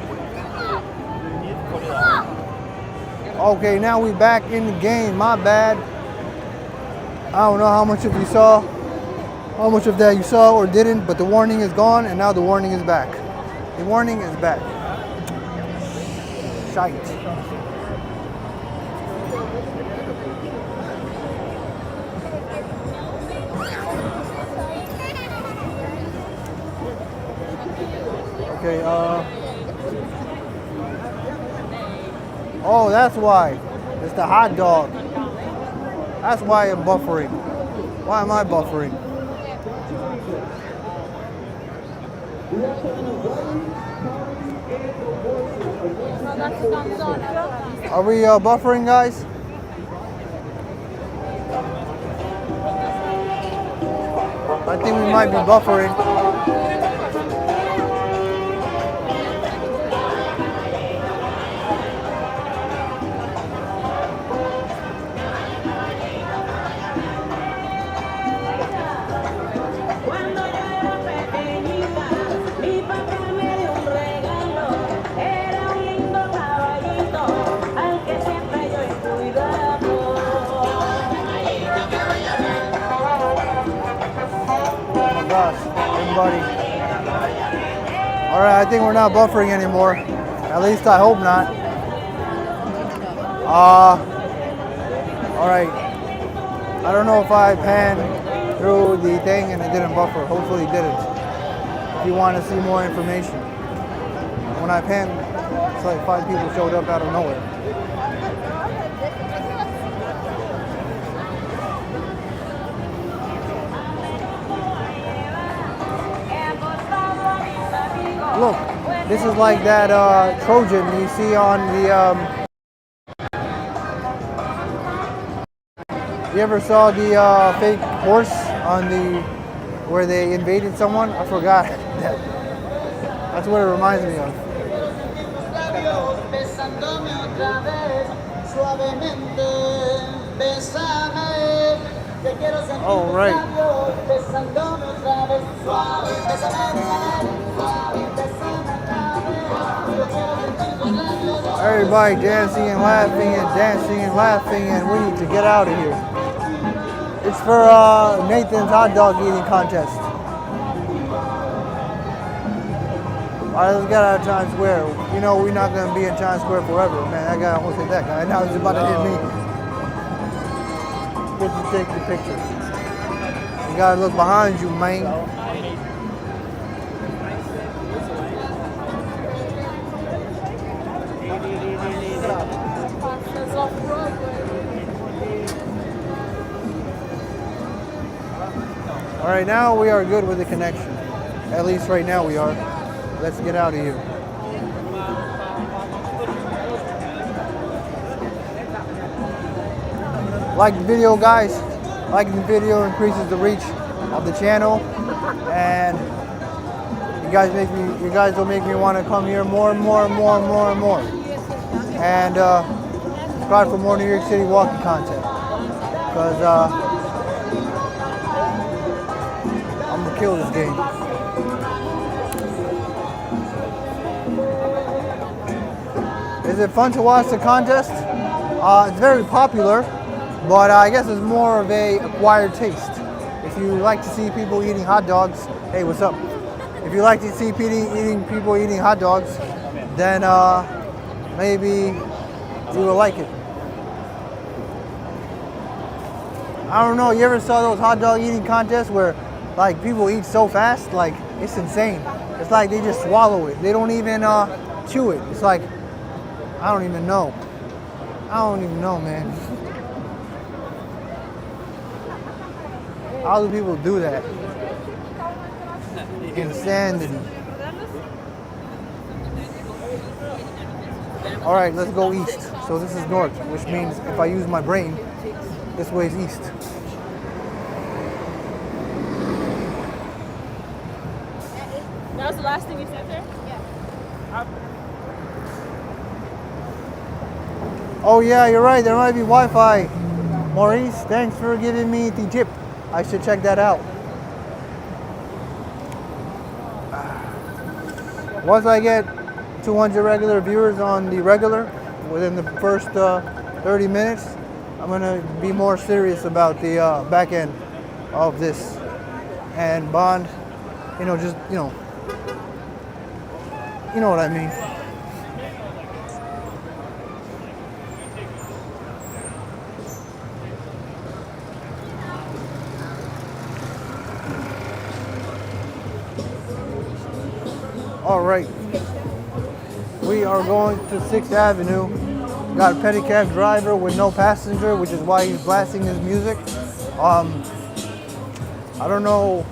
Okay, now we back in the game. My bad. I don't know how much of that you saw or didn't, but the warning is gone, and now the warning is back. The warning is back. Shite. Okay, oh, that's why. It's the hot dog. That's why I'm buffering. Why am I buffering? Are we buffering, guys? I think we might be buffering. Everybody. All right, I think we're not buffering anymore. At least I hope not. All right. I don't know if I panned through the thing and it didn't buffer. Hopefully it didn't. If you want to see more information. When I panned, it's like 5 people showed up out of nowhere. Look, this is like that Trojan you see on the, you ever saw the fake horse on the, where they invaded someone? I forgot that. That's what it reminds me of. Oh, right. Everybody dancing and laughing and dancing and laughing, and we need to get out of here. It's for Nathan's hot dog eating contest. All right, let's get out of Times Square. You know we're not gonna be in Times Square forever, man. That guy almost hit that guy. Now he's about to hit me. Get to take the picture. You gotta look behind you, man. All right, now we are good with the connection. At least right now we are. Let's get out of here. Like the video, guys. Liking the video increases the reach of the channel, and you guys will make me want to come here more and more and more and more and more. And subscribe for more New York City walking content, because I'm gonna kill this game. Is it fun to watch the contest? It's very popular, but I guess it's more of a acquired taste. If you like to see people eating hot dogs, hey, what's up? If you like to see people eating hot dogs, then maybe you will like it. I don't know, you ever saw those hot dog eating contests where like people eat so fast, like it's insane. It's like they just swallow it. They don't even chew it. It's like, I don't even know. I don't even know, man. How do people do that? Insanity. All right, let's go east. So this is north, which means if I use my brain, this way is east. That was the last thing you said there? Yeah. Oh yeah, you're right. There might be Wi-Fi. Maurice, thanks for giving me the tip. I should check that out. Once I get 200 regular viewers on the regular within the first 30 minutes, I'm gonna be more serious about the back end of this. And Bond, you know what I mean. All right, we are going to 6th Avenue. Got a pedicab driver with no passenger, which is why he's blasting his music. I don't know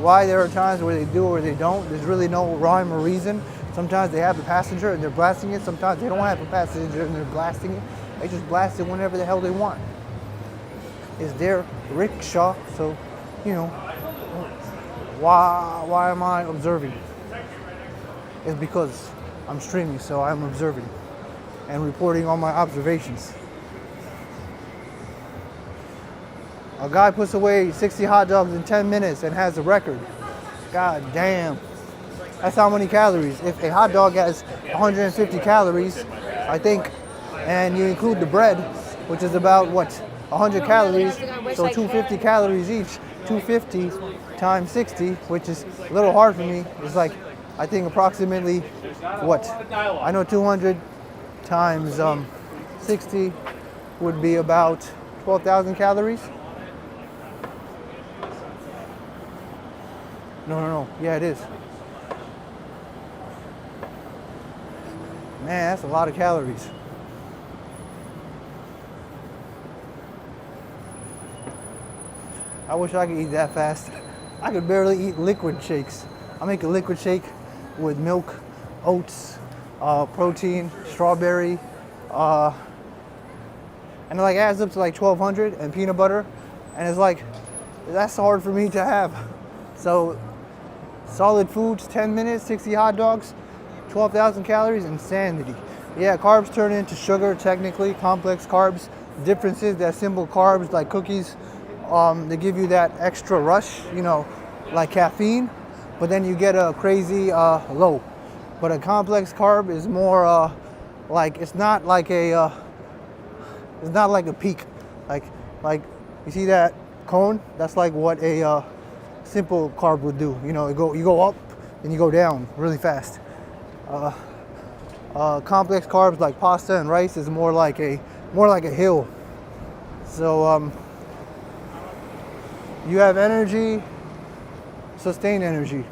why there are times where they do or they don't. There's really no rhyme or reason. Sometimes they have a passenger and they're blasting it. Sometimes they don't have a passenger and they're blasting it. They just blast it whenever the hell they want. It's their rickshaw, so, you know, why am I observing? It's because I'm streaming, so I'm observing and reporting on my observations. A guy puts away 60 hot dogs in 10 minutes and has a record. God damn. That's how many calories. If a hot dog has 150 calories, I think, and you include the bread, which is about, what, 100 calories, so 250 calories each. 250 times 60, which is a little hard for me. It's like, I think approximately, what? I know 200 times 60 would be about 12,000 calories. No. Yeah, it is. Man, that's a lot of calories. I wish I could eat that fast. I could barely eat liquid shakes. I make a liquid shake with milk, oats, protein, strawberry, and it like adds up to like 1,200, and peanut butter, and it's like, that's hard for me to have. So solid foods, 10 minutes, 60 hot dogs, 12,000 calories, insanity. Yeah, carbs turn into sugar, technically, complex carbs. The difference is that simple carbs like cookies, they give you that extra rush, you know, like caffeine, but then you get a crazy low. But a complex carb is more like it's not like a peak. Like you see that cone? That's like what a simple carb would do. You know, you go up and you go down really fast. Complex carbs like pasta and rice is more like a hill. So you have energy, sustain energy.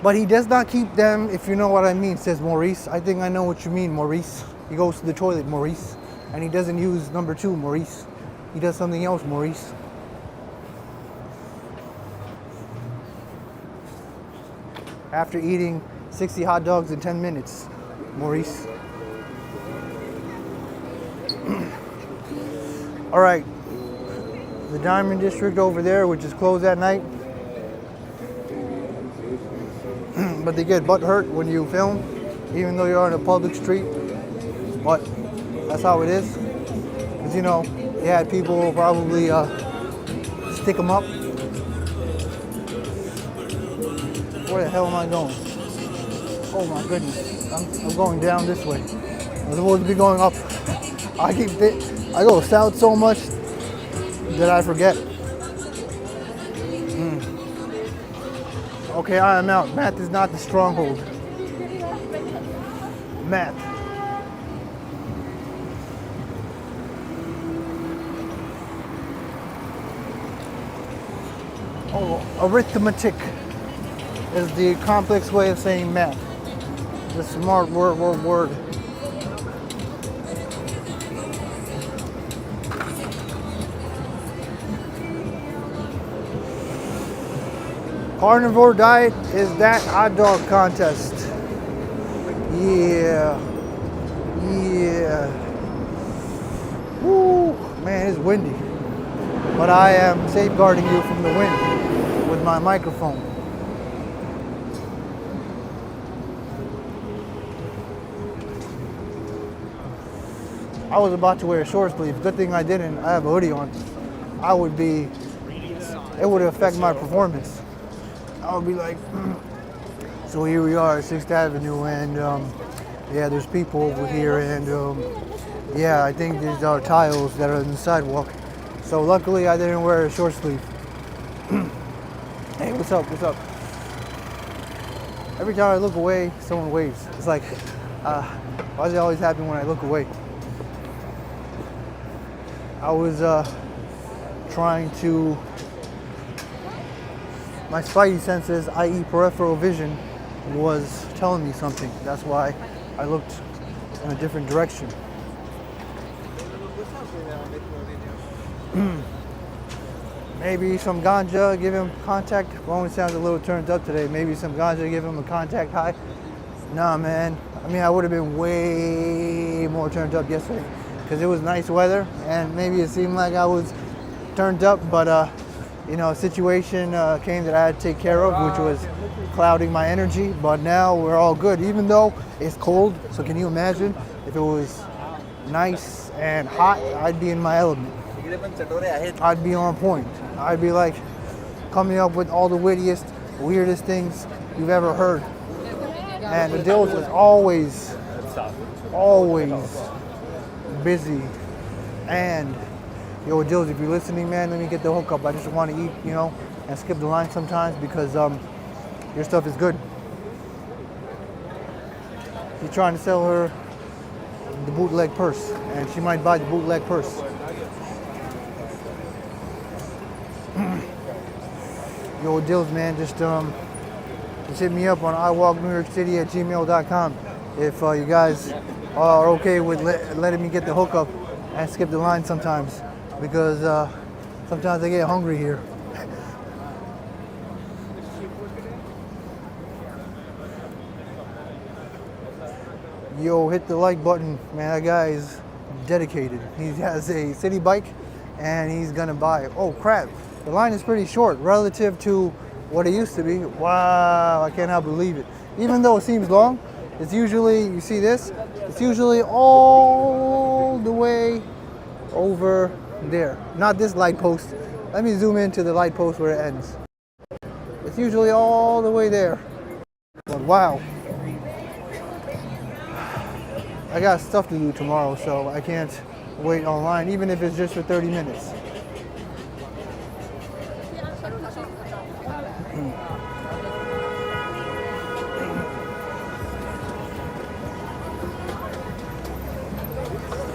But he does not keep them, if you know what I mean, says Maurice. I think I know what you mean, Maurice. He goes to the toilet, Maurice. And he doesn't use number 2, Maurice. He does something else, Maurice. After eating 60 hot dogs in 10 minutes, Maurice. All right, the Diamond District over there, which is closed at night. But they get butt hurt when you film, even though you're on a public street. But that's how it is. Because, you know, you had people probably stick them up. Where the hell am I going? Oh my goodness, I'm going down this way. I'm supposed to be going up. I go south so much that I forget. Okay, I am out. Math is not the stronghold. Math. Oh, arithmetic is the complex way of saying math. The smart word. Carnivore diet is that hot dog contest. Yeah. Woo, man, it's windy. But I am safeguarding you from the wind with my microphone. I was about to wear short sleeves. Good thing I didn't. I have a hoodie on. It would affect my performance. I would be like, so here we are at 6th Avenue, and yeah, there's people over here, and yeah, I think these are tiles that are on the sidewalk. So luckily I didn't wear a short sleeve. Hey, what's up, what's up? Every time I look away, someone waves. It's like, why does it always happen when I look away? I was trying to, my spidey senses, i.e. peripheral vision, was telling me something. That's why I looked in a different direction. Maybe some ganja, give him contact. Roman sounds a little turned up today. Maybe some ganja, give him a contact high. Nah, man. I mean, I would have been way more turned up yesterday because it was nice weather, and maybe it seemed like I was turned up, but you know, a situation came that I had to take care of, which was clouding my energy. But now we're all good, even though it's cold. So can you imagine if it was nice and hot? I'd be in my element. I'd be on point. I'd be like coming up with all the wittiest, weirdest things you've ever heard. And the Dills is always busy. And yo, Dills, if you're listening, man, let me get the hookup. I just want to eat, you know, and skip the line sometimes because your stuff is good. You're trying to sell her the bootleg purse, and she might buy the bootleg purse. Yo, Dills, man, just hit me up on iwalknewyorkcity@gmail.com if you guys are okay with letting me get the hookup and skip the line sometimes, because sometimes I get hungry here. Yo, hit the like button, man. That guy is dedicated. He has a city bike and he's gonna buy it. Oh crap, the line is pretty short relative to what it used to be. Wow, I cannot believe it. Even though it seems long, it's usually, you see this? It's usually all the way over there. Not this light post. Let me zoom into the light post where it ends. It's usually all the way there. But wow. I got stuff to do tomorrow, so I can't wait online, even if it's just for 30 minutes.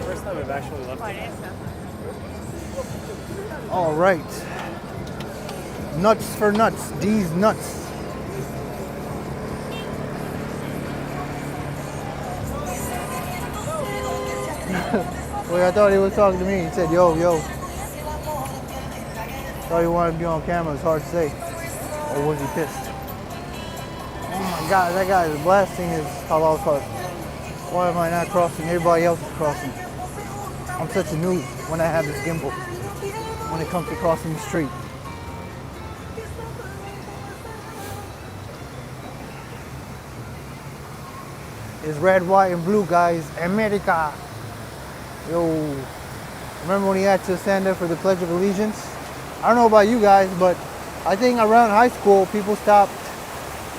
First time I've actually left. All right. Nuts for nuts. These nuts. Wait, I thought he was talking to me. He said, yo, yo. Thought he wanted to be on camera. It's hard to say. Or was he pissed? Oh my God, that guy is blasting his halal cart. Why am I not crossing? Everybody else is crossing. I'm such a noob when I have this gimbal. When it comes to crossing the street. It's red, white, and blue, guys. America. Yo. Remember when he had to stand up for the Pledge of Allegiance? I don't know about you guys, but I think around high school, people stopped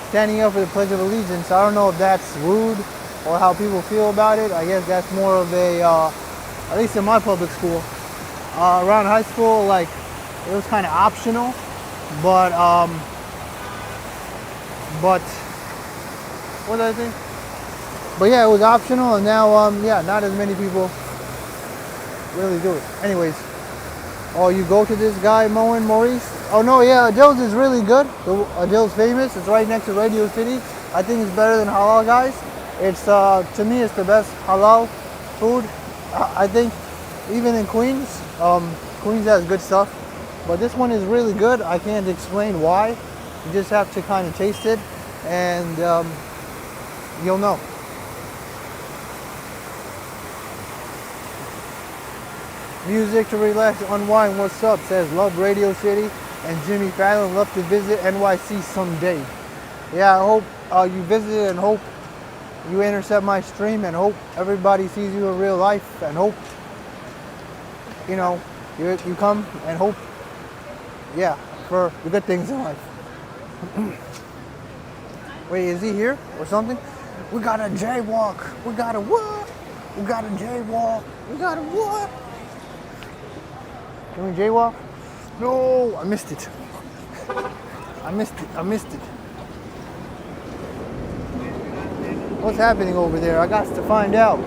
standing up for the Pledge of Allegiance. I don't know if that's rude or how people feel about it. I guess that's more of a, at least in my public school, around high school, like, it was kind of optional, but what did I think? But yeah, it was optional, and now, yeah, not as many people really do it. Anyways, oh, you go to this guy mowing, Maurice? Oh no, yeah, Adele's is really good. Adele's famous. It's right next to Radio City. I think it's better than Halal Guys. It's to me, it's the best halal food. I think even in Queens, Queens has good stuff, but this one is really good. I can't explain why. You just have to kind of taste it, and you'll know. Music to relax, unwind. What's up? Says love Radio City, and Jimmy Fallon love to visit NYC someday. Yeah, I hope you visit, and hope you intercept my stream, and hope everybody sees you in real life, and hope you know you come, and hope, yeah, for the good things in life. Wait, is he here or something? We got a jaywalk. We got a what? We got a jaywalk. We got a what? Can we jaywalk? No, I missed it. I missed it. What's happening over there? I got to find out.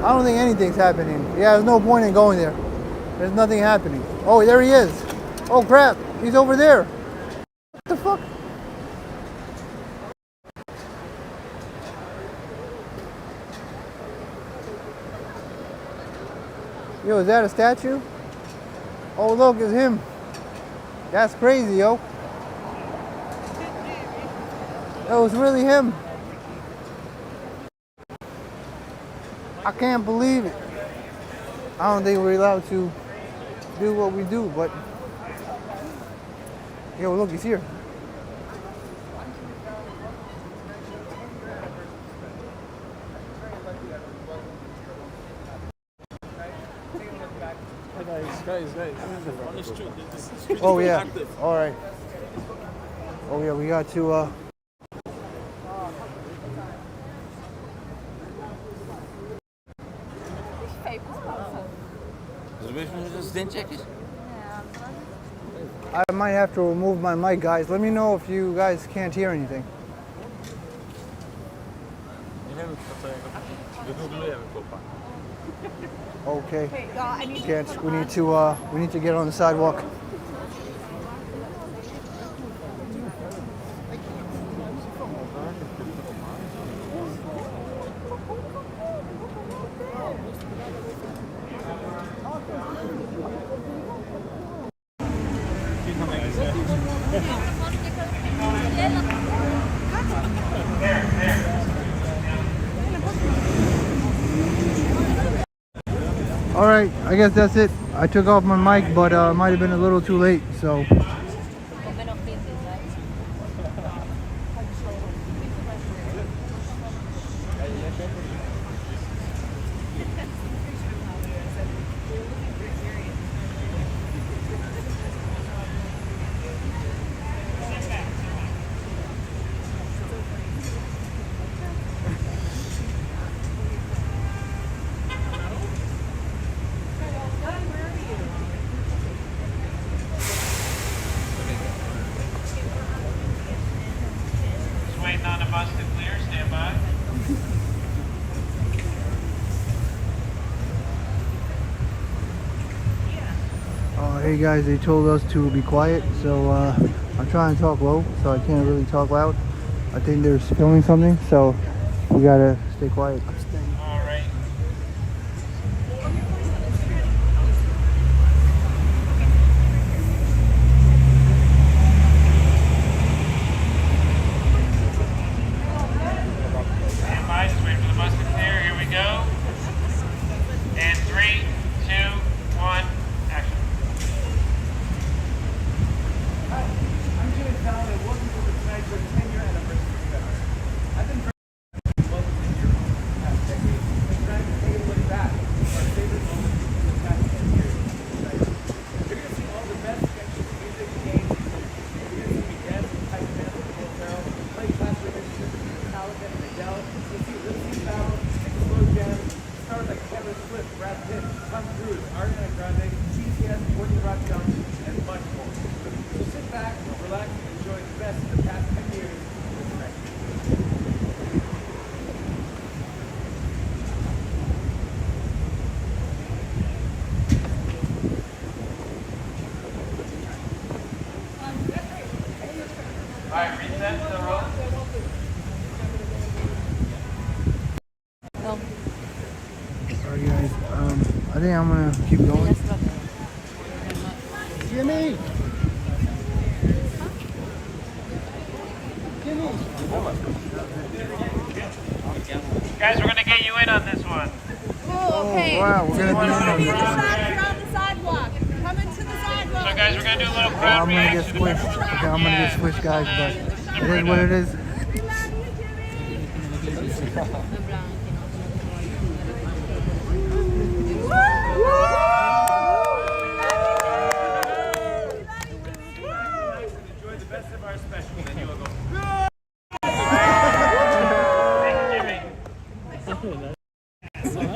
I don't think anything's happening. Yeah, there's no point in going there. There's nothing happening. Oh, there he is. Oh crap, he's over there. What the fuck? Yo, is that a statue? Oh, look, it's him. That's crazy, yo. Yo, it's really him. I can't believe it. I don't think we're allowed to do what we do, but yo, look, he's here. Guys. On the street. This street Oh is yeah. active. All right. Oh yeah, we got to. I might have to remove my mic, guys. Let me know if you guys can't hear anything. Okay. Can't. We need to get on the sidewalk. All right, I guess that's it. I took off my mic, but it might have been a little too late, so. Just waiting on the bus to clear. Stand by. Hey guys, they told us to be quiet, so I'm trying to talk low, so I can't really talk loud. I think they're filming something, so we gotta stay quiet. All right. Stand by. Just wait for the bus to clear. Here we go. And 3, 2, 1, action. Hi, I'm Jimmy Fallon and welcome to the Tonight Show 10-year anniversary special. I've been very involved in your home for the past decade, and tonight we're taking a look back at our favorite moments in the past 10 years. You're going to see all the best sketches, music, games, and movies. You're going to see me dance with Type Man with Koreatown, play classic instruments with Metallica and Adele. You'll see lip-sync battles, explode jams, stars like Taylor Swift, Brad Pitt, Tom Cruise, Ariana Grande, BTS, Courtney Rock Johnson, and much more. So sit back, relax, and enjoy the best of the past 10 years of the Tonight Show. All right, reset the roll. Alright guys, I think I'm gonna keep going. Jimmy! Guys, we're gonna get you in on this one. Oh, okay. Wow, we're gonna be Come in on on this. the sidewalk. Come into the sidewalk. So guys, we're gonna do a little Oh, crowd I'm gonna get reaction. squished. Okay, I'm gonna get squished guys, but it is what it is. We love you, Jimmy. Enjoy the best of our special, and then you will go.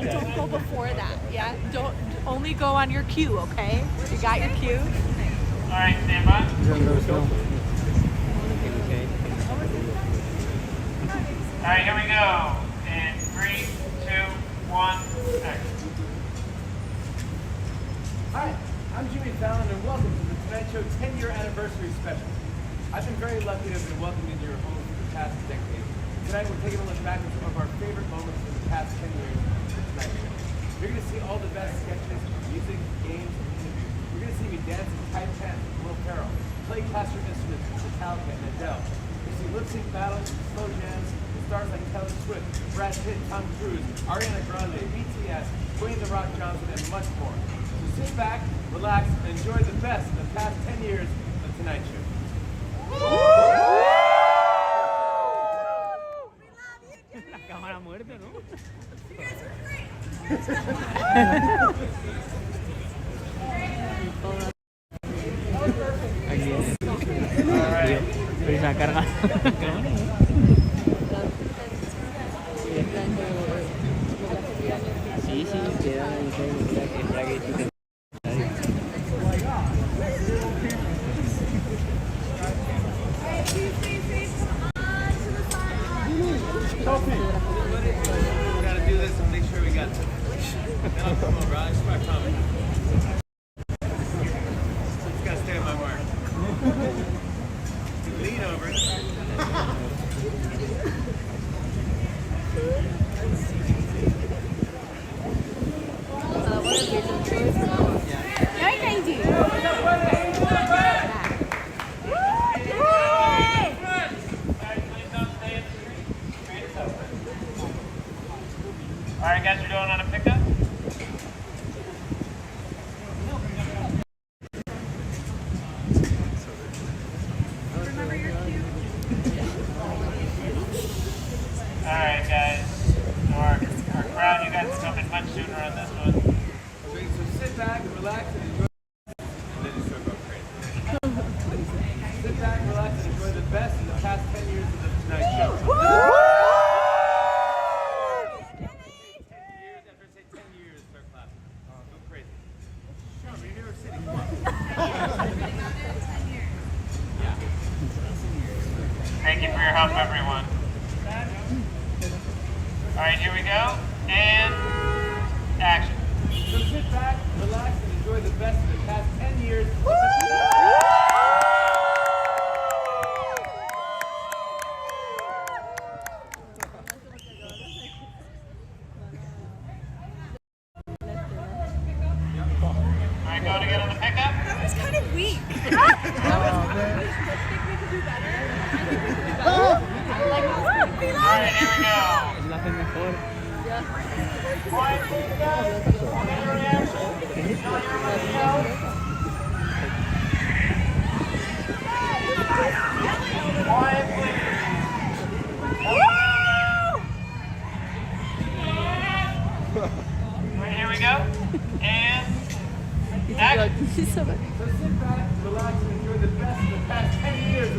Don't go before that, yeah? Don't only go on your cue, okay? You got your cue? All right, stand by. All right, here we go. In 3, 2, 1, action. Hi, I'm Jimmy Fallon and welcome to the Tonight Show 10-year anniversary special. I've been very lucky to have been welcomed into your home for the past decade. Tonight we're taking a look back at some of our favorite moments from the past 10 years of the Tonight Show. You're going to see all the best sketches, music, games, and interviews. You're going to see me dance in tight pants with Will Ferrell, play classic instruments with Metallica and Adele. You'll see lip-sync battles, slow jams, with stars like Taylor Swift, Brad Pitt, Tom Cruise, Ariana Grande, BTS, Dwayne The Rock Johnson, and much more. So sit back, relax, and enjoy the best of the past 10 years of The Tonight Show. Cámara muerte, ¿no? Pero esa carga. Sí, queda ahí. We gotta do this and make sure we got this. Then I'll come over. I'll start coming. Just gotta stay on my mark. Lean over. All right, guys, we're going on a pickup. Remember your cue. Thank you for your help, everyone. All right, here we go. And action. So sit back, relax, and enjoy the best of the past 10 years. All right, go to get on the pickup. That was kind of weak. All right, here we go. Nothing before. Quiet, please, guys. Get a reaction. Tell everybody else. Quiet, please. Right, here we go. And action. So sit back, relax, and enjoy the best of the past 10 years.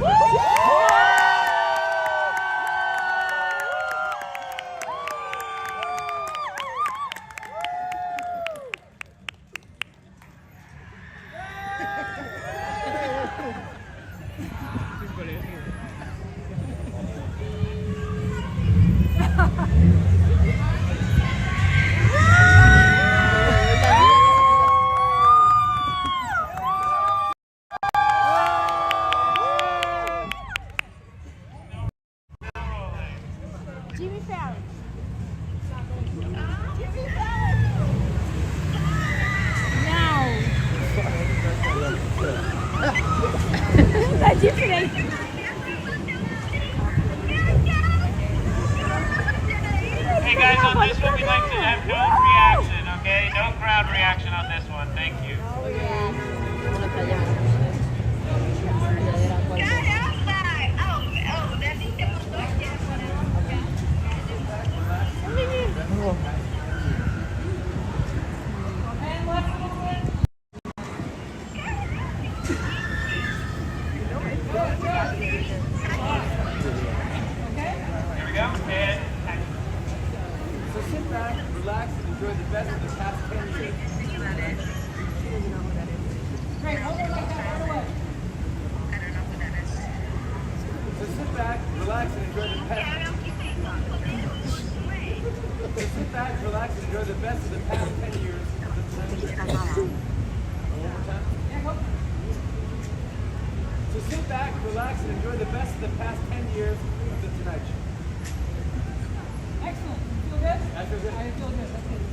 Jimmy Fallon. That's different. Hey guys, on this one we like to have no reaction, okay? No crowd reaction on this one. Thank you. Here we go. And So sit back, relax, and enjoy the best of the past 10 years. So sit back, relax, and enjoy the past. So sit back, relax, and enjoy the best of the past 10 years. One more time. So sit back, relax, and enjoy the best of the past 10 years of the Tonight Show. Excellent. You feel good? I feel good. I feel good. That's good.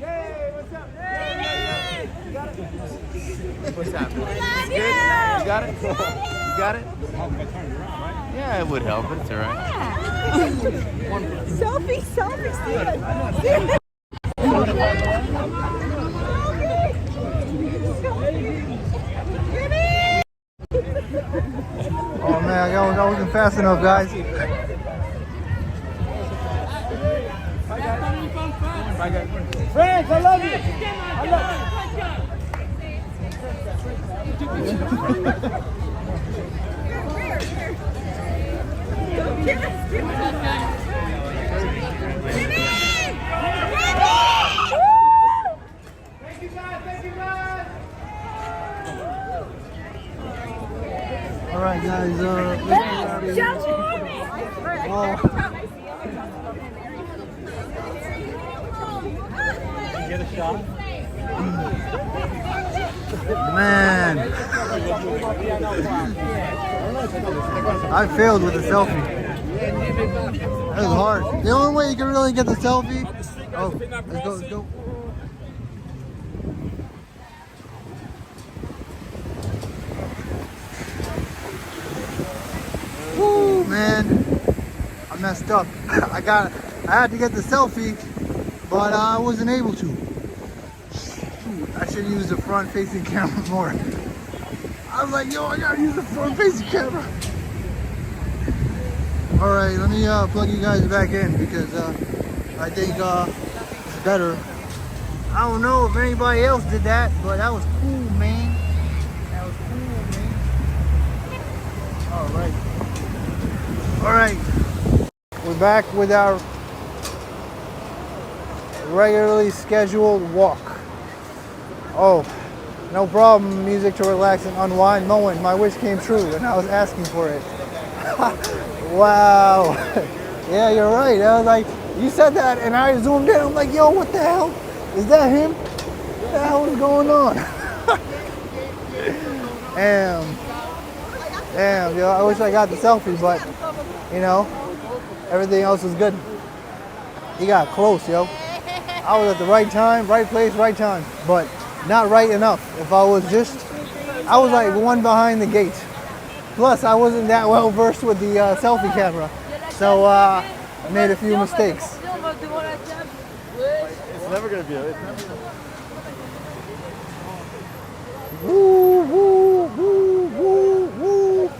Yay! What's up? Yay! You got it? What's happening? It's good? You got it? You got it? Yeah, it would help, but it's all right. Selfie, Steven. Oh man, I wasn't fast enough, guys. Bye, guys. Friends, I love you. I love Thank you, guys. Thank you, guys. All right, guys. Get a shot. Man, I failed with the selfie. That was hard. The only way you can really get the selfie. Oh, let's go, let's go. Woo, man, I messed up. I had to get the selfie, but I wasn't able to. I should use the front-facing camera more. I was like, yo, I gotta use the front-facing camera. All right, let me plug you guys back in because I think it's better. I don't know if anybody else did that, but that was cool, man. That was cool, man. All right, we're back with our regularly scheduled walk. Oh, No problem. Music to relax and unwind. Knowing my wish came true, and I was asking for it. Wow. Yeah, you're right. I was like, you said that, and I zoomed in. I'm like, yo, what the hell? Is that him? What the hell is going on? Damn, yo, I wish I got the selfie, but, you know, everything else was good. He got close, yo. I was at the right time, right place, right time, but not right enough. If I was I was like one behind the gate. Plus, I wasn't that well versed with the selfie camera, so I made a few mistakes. It's never gonna be. Woo, woo, woo, woo, woo.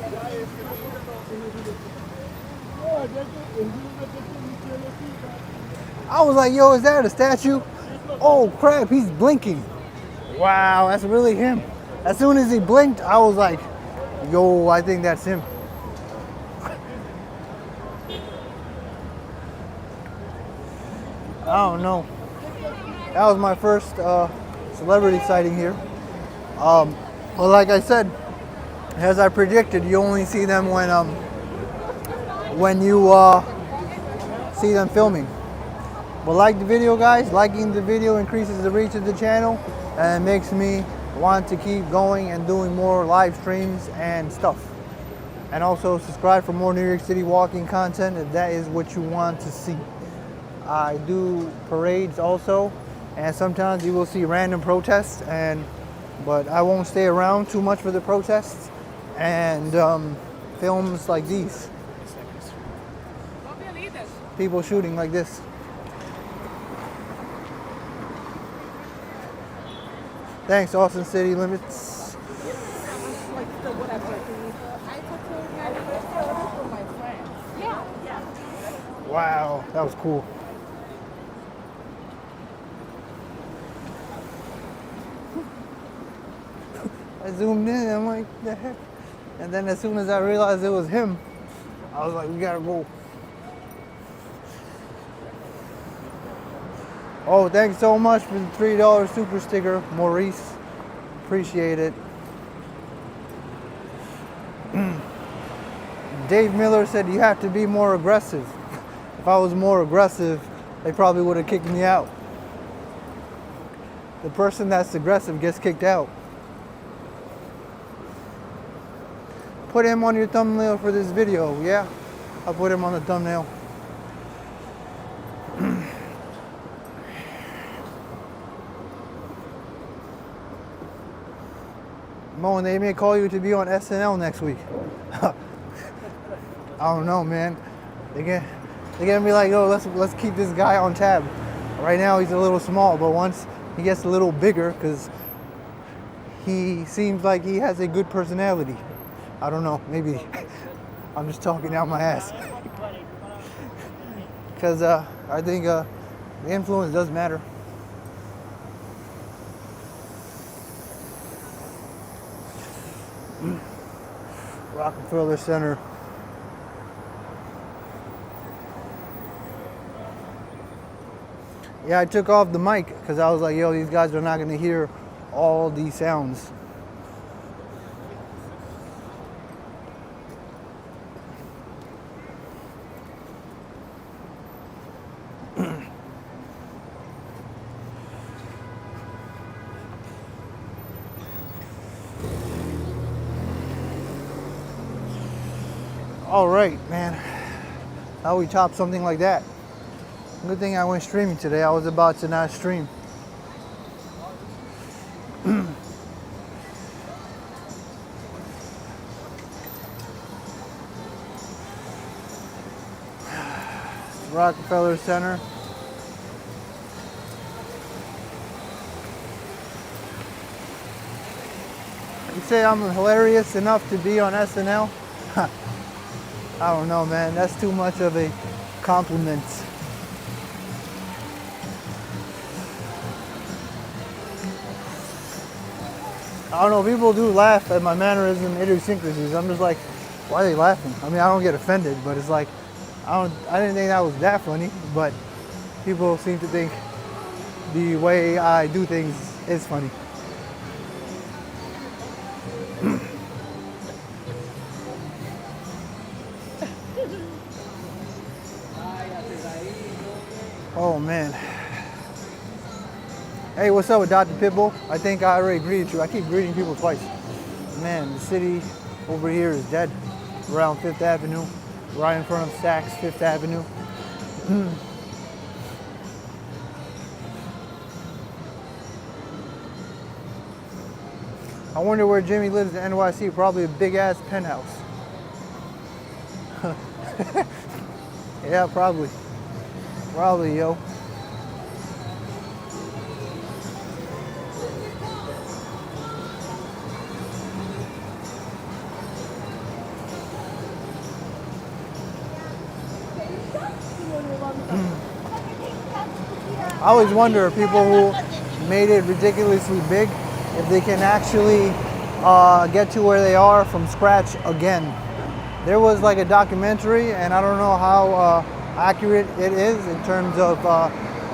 I was like, yo, is that a statue? Oh crap, he's blinking. Wow, that's really him. As soon as he blinked, I was like, yo, I think that's him. I don't know. That was my first celebrity sighting here. Well, like I said, as I predicted, you only see them when you see them filming. But like the video, guys. Liking the video increases the reach of the channel and it makes me want to keep going and doing more live streams and stuff. And also subscribe for more New York City walking content if that is what you want to see. I do parades also, and sometimes you will see random protests, but I won't stay around too much for the protests and films like these. People shooting like this. Thanks, Austin City Limits. Wow, that was cool. I zoomed in, I'm like, the heck? And then as soon as I realized it was him, I was like, we gotta go. Oh, thanks so much for the $3 super sticker, Maurice. Appreciate it. Dave Miller said you have to be more aggressive. If I was more aggressive, they probably would have kicked me out. The person that's aggressive gets kicked out. Put him on your thumbnail for this video, yeah? I'll put him on the thumbnail. Mo, and they may call you to be on SNL next week. I don't know, man. They're gonna be like, oh, let's keep this guy on tab. Right now he's a little small, but once he gets a little bigger, because he seems like he has a good personality. I don't know, maybe I'm just talking out my ass. Because I think the influence does matter. Rockefeller Center. Yeah, I took off the mic because I was like, yo, these guys are not going to hear all these sounds. All right, man. How we top something like that? Good thing I went streaming today. I was about to not stream. Rockefeller Center. You say I'm hilarious enough to be on SNL? I don't know, man. That's too much of a compliment. I don't know, people do laugh at my mannerism and idiosyncrasies. I'm just like, why are they laughing? I mean, I don't get offended, but it's like, I didn't think that was that funny, but people seem to think the way I do things is funny. Oh man. Hey, what's up with Dr. Pitbull? I think I already greeted you. I keep greeting people twice. Man, the city over here is dead. Around 5th Avenue, right in front of Saks, 5th Avenue. I wonder where Jimmy lives in NYC. Probably a big ass penthouse. Yeah, probably. Probably, yo. I always wonder if people who made it ridiculously big, if they can actually get to where they are from scratch again. There was like a documentary, and I don't know how accurate it is in terms of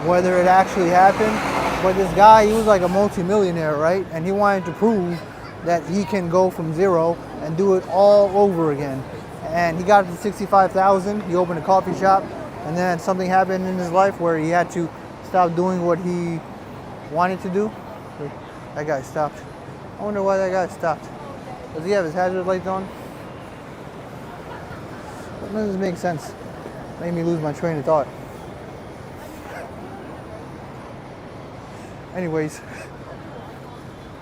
whether it actually happened, but this guy, he was like a multi-millionaire, right? And he wanted to prove that he can go from zero and do it all over again. And he got to 65,000, he opened a coffee shop, and then something happened in his life where he had to stop doing what he wanted to do. That guy stopped. I wonder why that guy stopped. Does he have his hazard lights on? That doesn't make sense. Made me lose my train of thought. Anyways,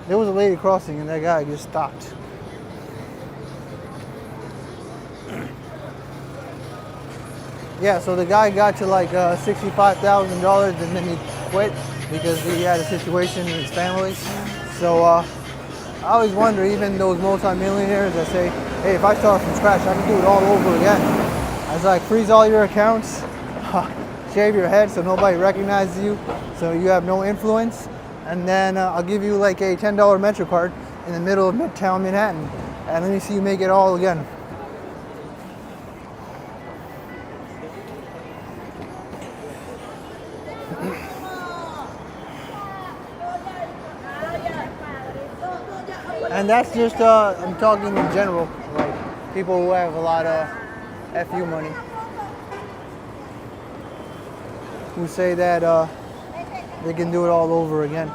there was a lady crossing and that guy just stopped. Yeah, so the guy got to like $65,000 and then he quit because he had a situation in his family. So I always wonder, even those multi-millionaires that say, hey, if I start from scratch, I can do it all over again. I was like, freeze all your accounts, shave your head so nobody recognizes you, so you have no influence, and then I'll give you like a $10 Metro card in the middle of Midtown Manhattan, and let me see you make it all again. And that's just, I'm talking in general, like people who have a lot of FU money, who say that they can do it all over again.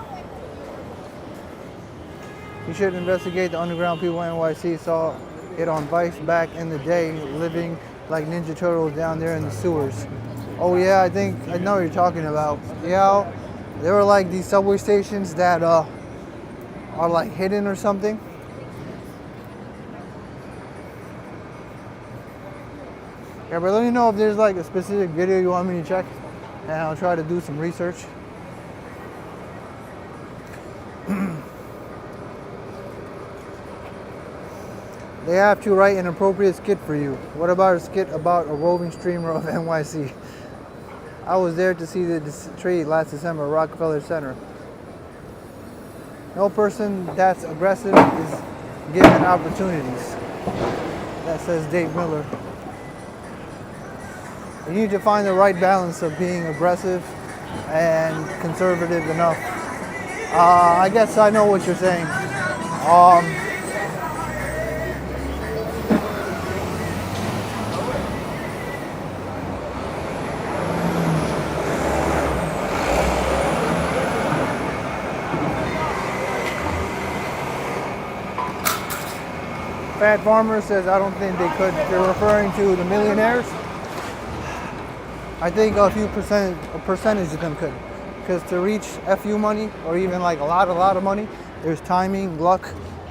You should investigate the underground people in NYC. Saw it on Vice back in the day, living like Ninja Turtles down there in the sewers. Oh yeah, I think I know what you're talking about. Yeah, there were like these subway stations that are like hidden or something. Yeah, but let me know if there's like a specific video you want me to check, and I'll try to do some research. They have to write an appropriate skit for you. What about a skit about a roving streamer of NYC? I was there to see the tree last December at Rockefeller Center. No person that's aggressive is given opportunities. That says Dave Miller. You need to find the right balance of being aggressive and conservative enough. I guess I know what you're saying. Fat Farmer says, I don't think they could. They're referring to the millionaires. I think a percentage of them could. Because to reach FU money, or even like a lot of money, there's timing, luck,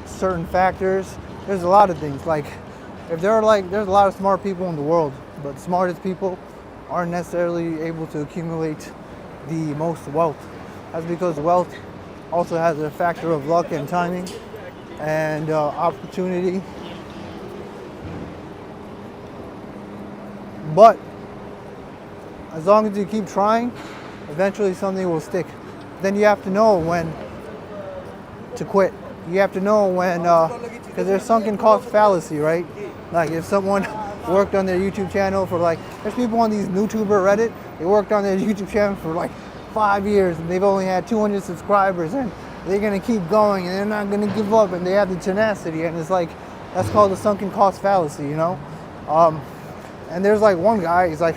certain factors. There's a lot of things. Like, if there are like, there's a lot of smart people in the world, but smartest people aren't necessarily able to accumulate the most wealth. That's because wealth also has a factor of luck and timing and opportunity. But as long as you keep trying, eventually something will stick. Then you have to know when to quit. You have to know when, because there's sunken cost fallacy, right? Like if someone worked on their YouTube channel for like, there's people on these YouTuber Reddit, they worked on their YouTube channel for like 5 years and they've only had 200 subscribers and they're gonna keep going and they're not gonna give up and they have the tenacity, and it's like, that's called the sunken cost fallacy, you know? And there's like one guy, he's like,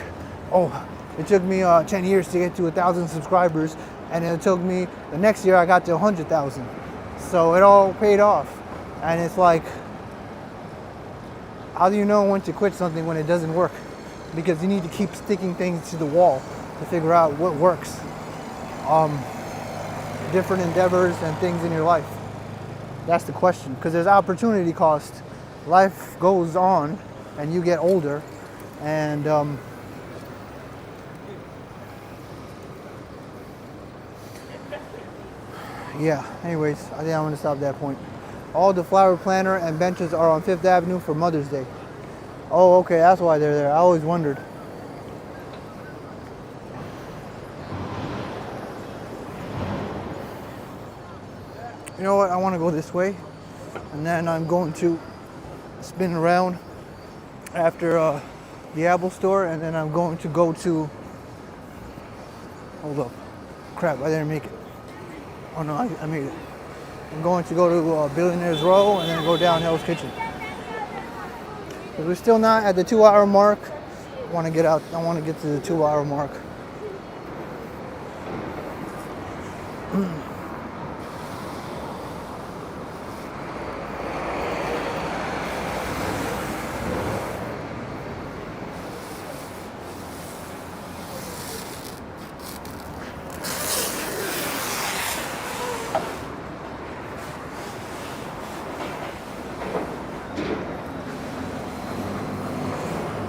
oh, It took me 10 years to get to 1,000 subscribers, and it took me the next year I got to 100,000. So it all paid off. And it's like, how do you know when to quit something when it doesn't work? Because you need to keep sticking things to the wall to figure out what works. Different endeavors and things in your life. That's the question. Because there's opportunity cost. Life goes on and you get older, and yeah, anyways, I think I'm going to stop at that point. All the flower planter and benches are on 5th Avenue for Mother's Day. Oh, okay, that's why they're there. I always wondered. You know what? I want to go this way, and then I'm going to spin around after the Apple store, and then I'm going to go to, hold up, crap, I didn't make it. Oh no, I made it. I'm going to go to Billionaires Row and then go down Hell's Kitchen. But we're still not at the 2-hour mark. I want to get out. I want to get to the 2-hour mark.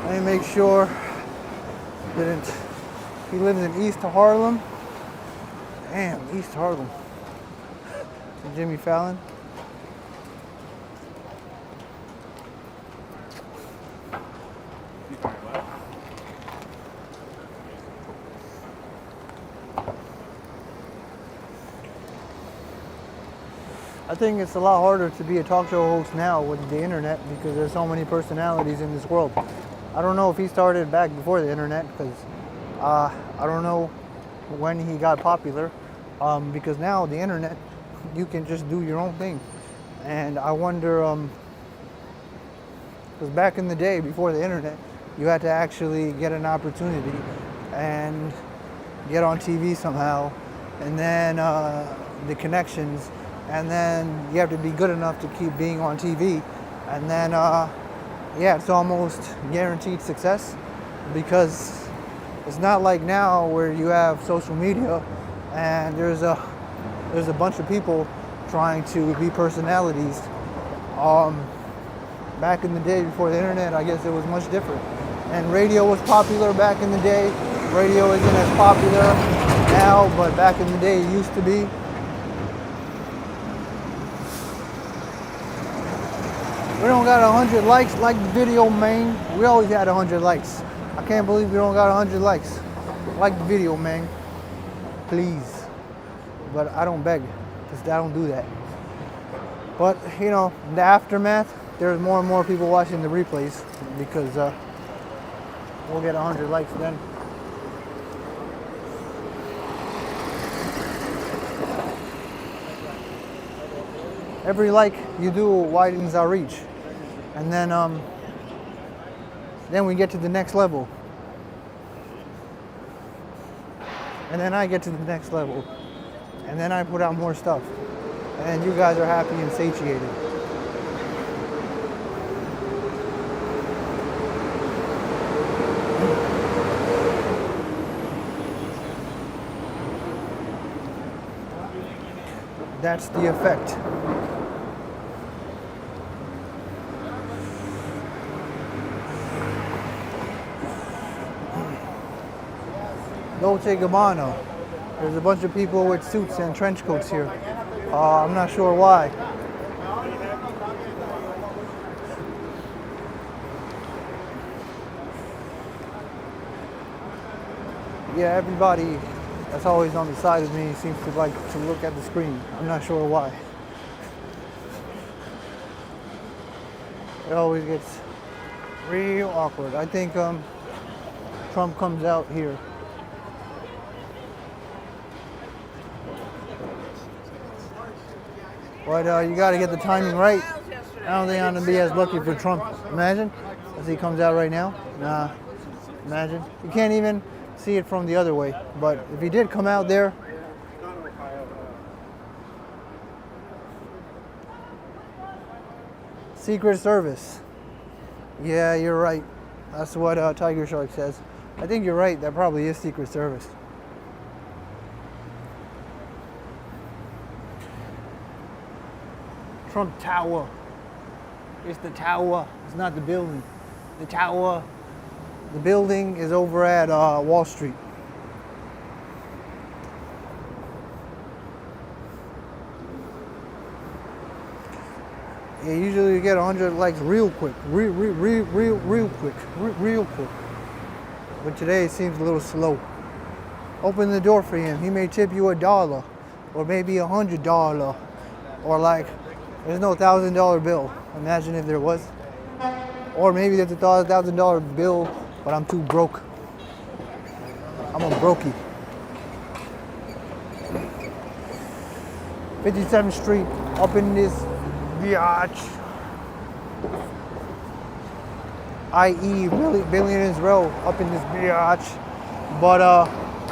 Let me make sure didn't. He lives in East Harlem. Damn, East Harlem. Jimmy Fallon. I think it's a lot harder to be a talk show host now with the internet because there's so many personalities in this world. I don't know if he started back before the internet because I don't know when he got popular because now the internet, you can just do your own thing. And I wonder, because back in the day before the internet, you had to actually get an opportunity and get on TV somehow, and then the connections, and then you have to be good enough to keep being on TV, and then yeah, it's almost guaranteed success because it's not like now where you have social media and there's a bunch of people trying to be personalities. Back in the day before the internet, I guess it was much different. And radio was popular back in the day. Radio isn't as popular now, but back in the day it used to be. We don't got 100 likes like the video, man. We always had 100 likes. I can't believe we don't got 100 likes. Like the video, man. Please. But I don't beg, because I don't do that. But, you know, in the aftermath, there's more and more people watching the replays because we'll get 100 likes then. Every like you do widens our reach. And then we get to the next level. And then I get to the next level. And then I put out more stuff. And you guys are happy and satiated. That's the effect. Dolce & Gabbana. There's a bunch of people with suits and trench coats here. I'm not sure why. Yeah, everybody that's always on the side of me seems to like to look at the screen. I'm not sure why. It always gets real awkward. I think Trump comes out here. But you got to get the timing right. I don't think I'm going to be as lucky for Trump. Imagine, as he comes out right now. Nah, imagine. You can't even see it from the other way. But if he did come out there, Secret Service. Yeah, you're right. That's what Tiger Shark says. I think you're right. That probably is Secret Service. Trump Tower. It's the tower. It's not the building. The tower. The building is over at Wall Street. Yeah, usually you get 100 likes real quick, real quick, real quick. But today it seems a little slow. Open the door for him. He may tip you $1 or maybe $100 or like there's no $1,000 bill. Imagine if there was. Or maybe there's a $1,000 bill, but I'm too broke. I'm a brokey. 57th Street, up in this biatch. I.e. Billionaires Row, up in this biatch. But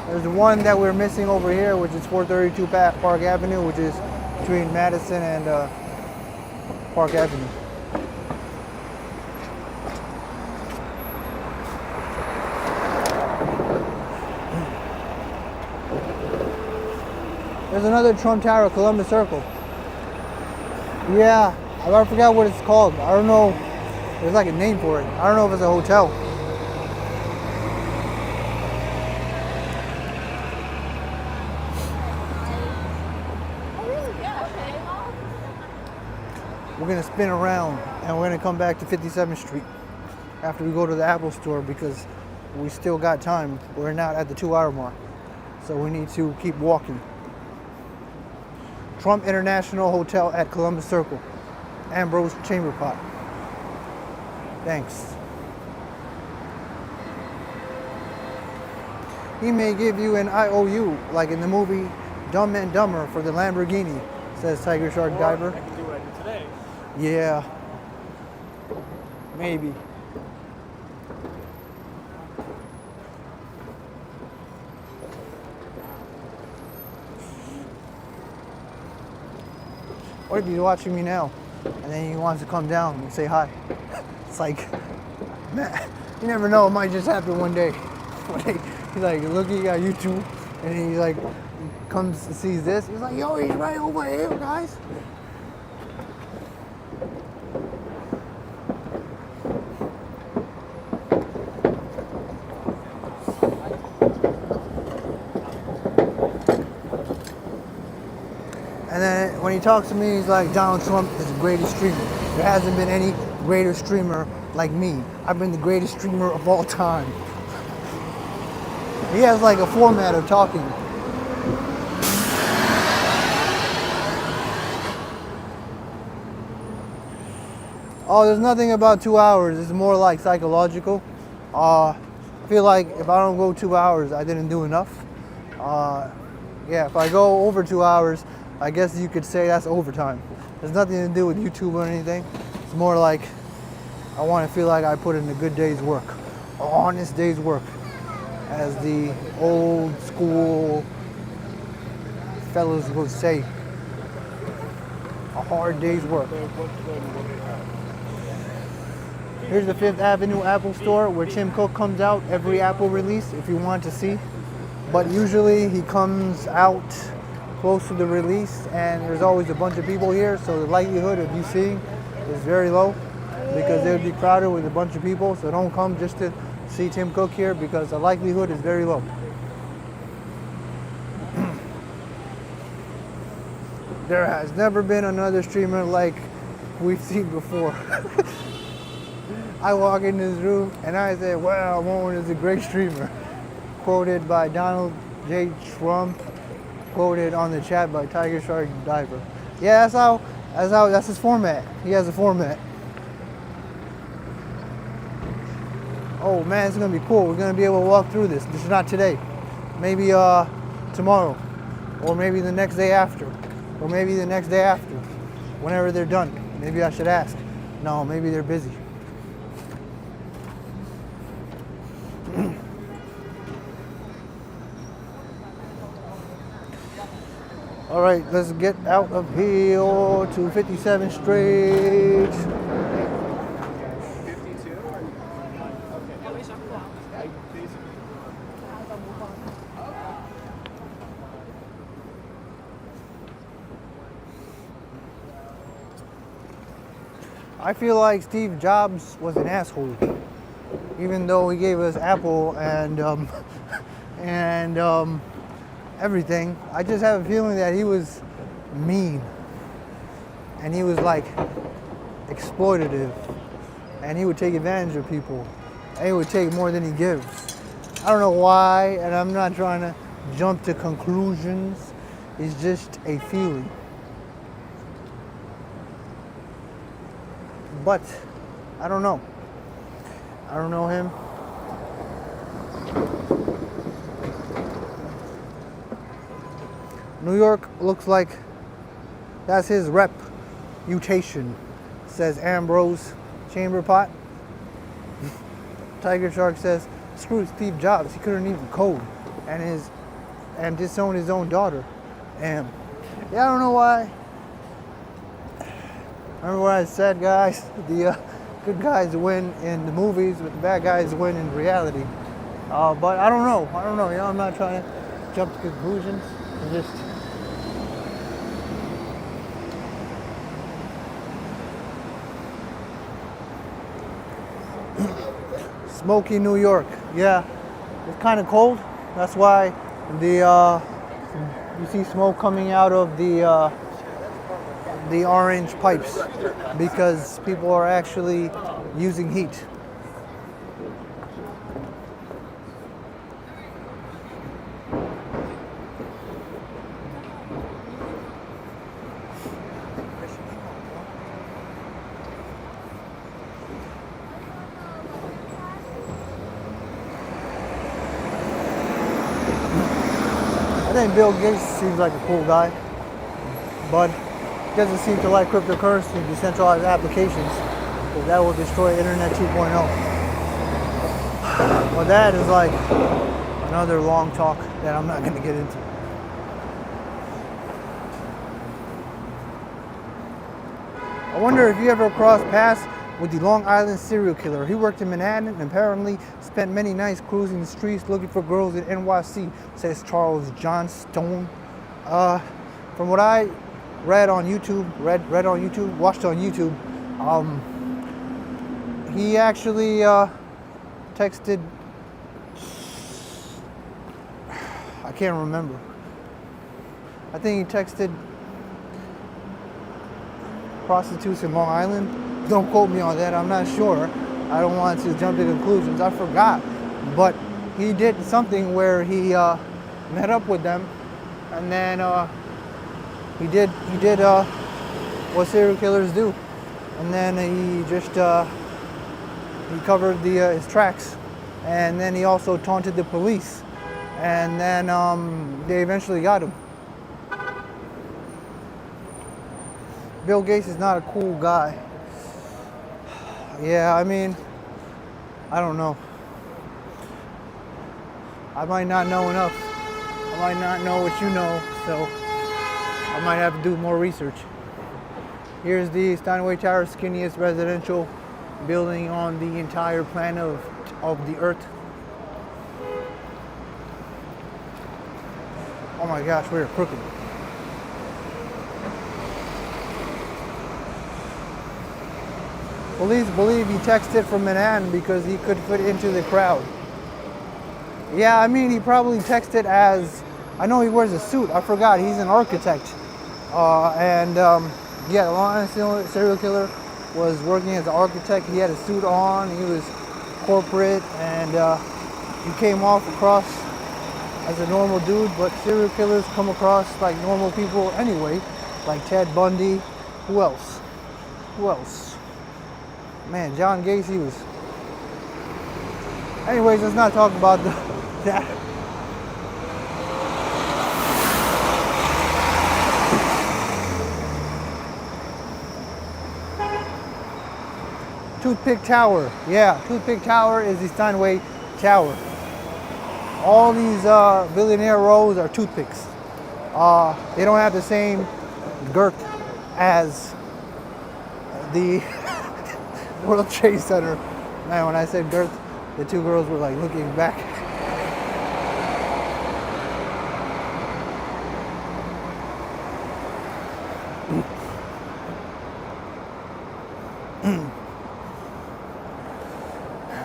there's one that we're missing over here, which is 432 Park Avenue, which is between Madison and Park Avenue. There's another Trump Tower, Columbus Circle. Yeah, I forgot what it's called. I don't know. There's like a name for it. I don't know if it's a hotel. We're gonna spin around and we're gonna come back to 57th Street after we go to the Apple store because we still got time. We're not at the 2-hour mark. So we need to keep walking. Trump International Hotel at Columbus Circle. Ambrose Chamber Pot. Thanks. He may give you an IOU, like in the movie Dumb and Dumber for the Lamborghini, says Tiger Shark Diver. I can do what I did today. Yeah. Maybe. What if he's watching me now and then he wants to come down and say hi? It's like, man, you never know, it might just happen one day. He's like looking at YouTube and he like comes and sees this. He's like, yo, he's right over here, guys. And then when he talks to me, he's like, Donald Trump is the greatest streamer. There hasn't been any greater streamer like me. I've been the greatest streamer of all time. He has like a format of talking. Oh, there's nothing about 2 hours. It's more like psychological. I feel like if I don't go 2 hours, I didn't do enough. Yeah, if I go over 2 hours, I guess you could say that's overtime. There's nothing to do with YouTube or anything. It's more like I want to feel like I put in a good day's work, an honest day's work, as the old school fellas would say. A hard day's work. Here's the 5th Avenue Apple store where Tim Cook comes out every Apple release if you want to see. But usually he comes out close to the release and there's always a bunch of people here, so the likelihood of you seeing is very low because they would be crowded with a bunch of people. So don't come just to see Tim Cook here because the likelihood is very low. There has never been another streamer like we've seen before. I walk in this room and I say, wow, Moen is a great streamer. Quoted by Donald J. Trump. Quoted on the chat by Tiger Shark Diver. Yeah, that's his format. He has a format. Oh man, it's gonna be cool. We're gonna be able to walk through this. This is not today. Maybe tomorrow. Or maybe the next day after. Or maybe the next day after. Whenever they're done. Maybe I should ask. No, maybe they're busy. All right, let's get out of here to 57th Street. 52? I feel like Steve Jobs was an asshole, even though he gave us Apple and everything. I just have a feeling that he was mean, and he was like exploitative, and he would take advantage of people, and he would take more than he gives. I don't know why, and I'm not trying to jump to conclusions. It's just a feeling. But I don't know. I don't know him. New York looks like that's his reputation, says Ambrose Chamberpot. Tiger Shark says, screw Steve Jobs, he couldn't even code and disown his own daughter. And yeah, I don't know why. Remember what I said, guys? The good guys win in the movies, but the bad guys win in reality. But I don't know. You know, I'm not trying to jump to conclusions. I'm just smoky New York. Yeah, it's kind of cold. That's why you see smoke coming out of the orange pipes, because people are actually using heat. I think Bill Gates seems like a cool guy, but doesn't seem to like cryptocurrency and decentralized applications, because that will destroy Internet 2.0. Well, that is like another long talk that I'm not going to get into. I wonder if you ever crossed paths with the Long Island serial killer. He worked in Manhattan and apparently spent many nights cruising the streets looking for girls in NYC, says Charles Johnstone. From what I watched on YouTube, he actually texted, I can't remember. I think he texted prostitutes in Long Island. Don't quote me on that, I'm not sure. I don't want to jump to conclusions, I forgot. But he did something where he met up with them, and then he did what serial killers do, and then he just he covered his tracks, and then he also taunted the police, and then they eventually got him. Bill Gates is not a cool guy. Yeah, I mean, I don't know. I might not know enough. I might not know what you know, so I might have to do more research. Here's the Steinway Tower, skinniest residential building on the entire planet of the Earth. Oh my gosh, we're crooked. Police believe he texted from Manhattan because he could fit into the crowd. Yeah, I mean, he probably texted as, I know he wears a suit, I forgot, he's an architect. Yeah, the Long Island serial killer was working as an architect. He had a suit on, he was corporate, and he came across as a normal dude, but serial killers come across like normal people anyway, like Ted Bundy. Who else? Man, John Gacy was... Anyways, let's not talk about that. Toothpick Tower. Yeah, Toothpick Tower is the Steinway Tower. All these billionaire rows are toothpicks. They don't have the same girth as the World Trade Center. Man, when I said girth, the two girls were like looking back.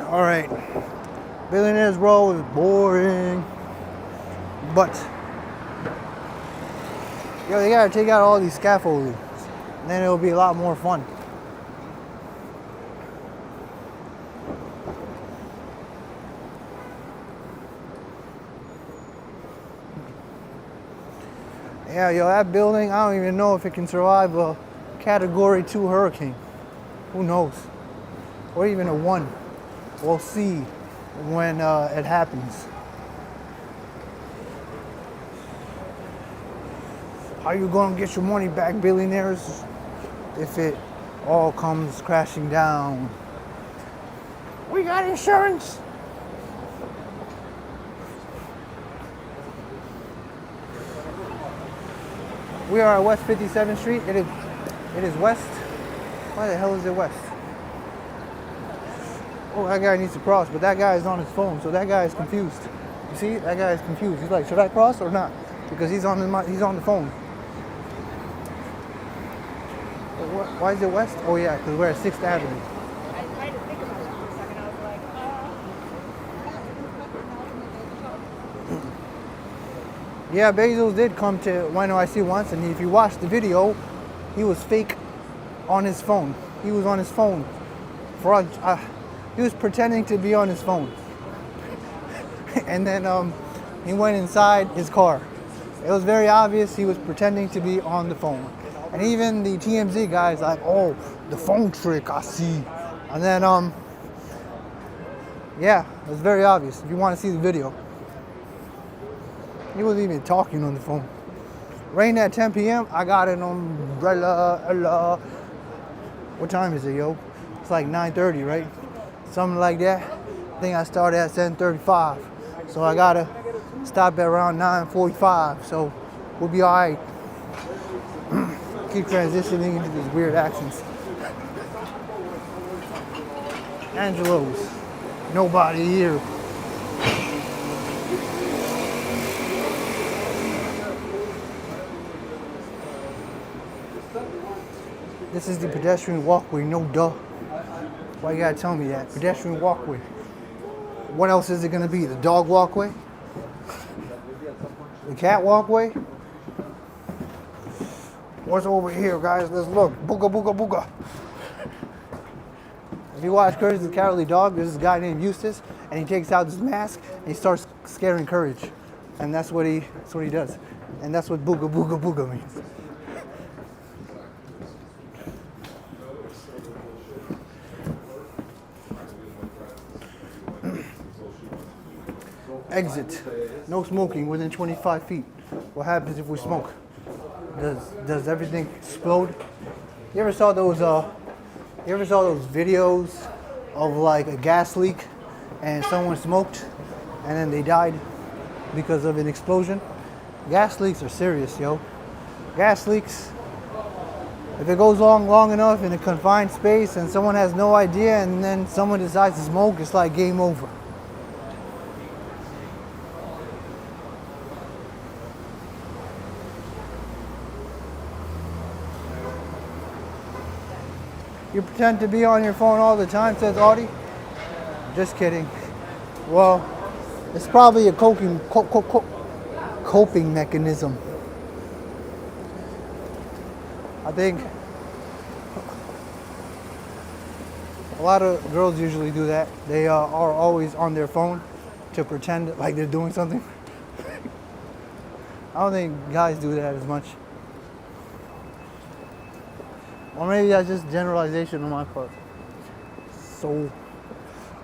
All right, Billionaires Row is boring, but yo, they gotta take out all these scaffoldings, and then it'll be a lot more fun. Yeah, yo, that building, I don't even know if it can survive a Category 2 hurricane. Who knows? Or even a 1. We'll see when it happens. How you gonna get your money back, billionaires, if it all comes crashing down? We got insurance. We are at West 57th Street. It is west. Why the hell is it west? Oh, that guy needs to cross, but that guy is on his phone, so that guy is confused. You see, that guy is confused. He's like, should I cross or not? Because he's on the phone. Why is it west? Oh yeah, because we're at 6th Avenue. I tried to think about that for a second. I was like, Yeah, Bezos did come to NYC once, and if you watch the video, he was fake on his phone. He was on his phone. He was pretending to be on his phone. And then he went inside his car. It was very obvious he was pretending to be on the phone. And even the TMZ guys like, oh, the phone trick, I see. And then, yeah, it was very obvious if you want to see the video. He wasn't even talking on the phone. Rain at 10 p.m. I got an umbrella. What time is it, yo? It's like 9:30, right? Something like that. I think I started at 7:35. So I gotta stop at around 9:45. So we'll be all right. Keep transitioning into these weird accents. Angelo's. Nobody here. This is the pedestrian walkway, no duh. Why you gotta tell me that? Pedestrian walkway. What else is it gonna be? The dog walkway? The cat walkway? What's over here, guys? Let's look. Booga, booga, booga. If you watch Courage the Cowardly Dog, there's this guy named Eustace, and he takes out his mask and he starts scaring Courage. And that's what he does. And that's what booga, booga, booga means. Exit. No smoking within 25 feet. What happens if we smoke? Does everything explode? You ever saw those videos of like a gas leak and someone smoked and then they died because of an explosion? Gas leaks are serious, yo. Gas leaks, if it goes long enough in a confined space and someone has no idea and then someone decides to smoke, it's like game over. You pretend to be on your phone all the time, says Audie. Just kidding. Well, it's probably a coping mechanism. I think a lot of girls usually do that. They are always on their phone to pretend like they're doing something. I don't think guys do that as much. Or maybe that's just generalization on my part. So,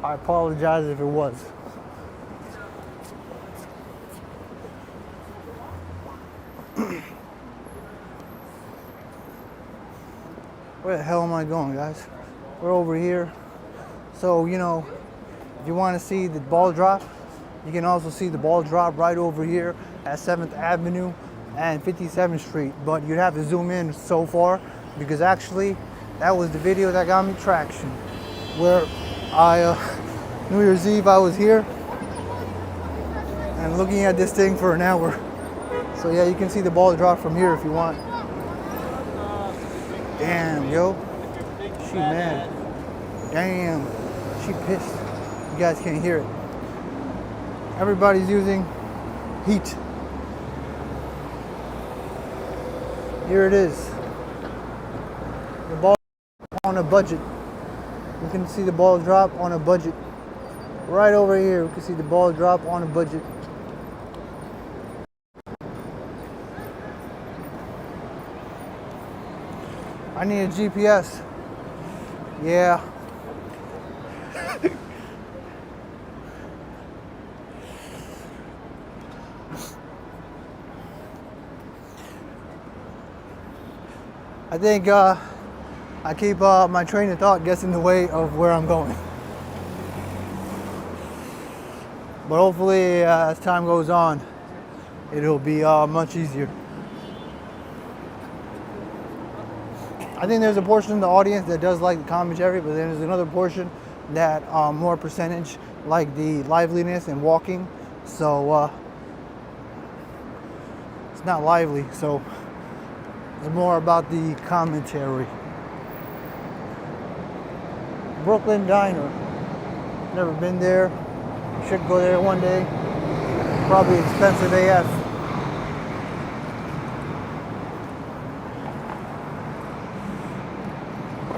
I apologize if it was. Where the hell am I going, guys? We're over here. So, you know, if you want to see the ball drop, you can also see the ball drop right over here at 7th Avenue. and 57th Street, but you'd have to zoom in so far because actually that was the video that got me traction. Where New Year's Eve I was here and looking at this thing for an hour. So yeah, you can see the ball drop from here if you want. Damn, yo. She mad. Damn. She pissed. You guys can't hear it. Everybody's using heat. Here it is. The ball on a budget. You can see the ball drop on a budget. Right over here, you can see the ball drop on a budget. I need a GPS. Yeah. I think I keep my train of thought gets in the way of where I'm going. But hopefully as time goes on, it'll be much easier. I think there's a portion of the audience that does like the commentary, but then there's another portion that more percentage like the liveliness and walking. So it's not lively, so it's more about the commentary. Brooklyn Diner. Never been there. Should go there one day. Probably expensive AF.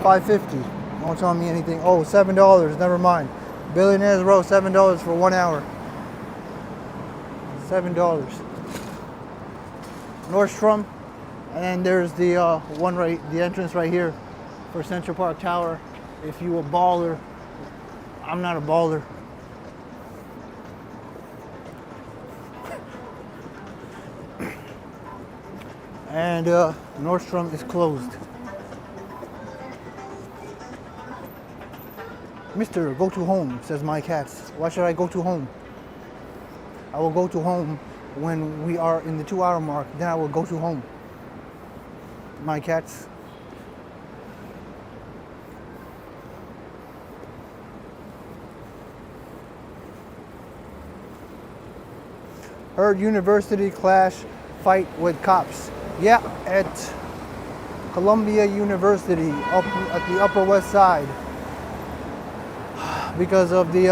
$5.50. Don't tell me anything. Oh, $7. Never mind. Billionaires Row, $7 for 1 hour. $7. Nordstrom, and then there's the the entrance right here for Central Park Tower. If you a baller, I'm not a baller. And Nordstrom is closed. Mister, go to home, says my cats. Why should I go to home? I will go to home when we are in the 2 hour mark. Then I will go to home. My cats. Heard university clash fight with cops. Yeah, at Columbia University up at the Upper West Side. Because of the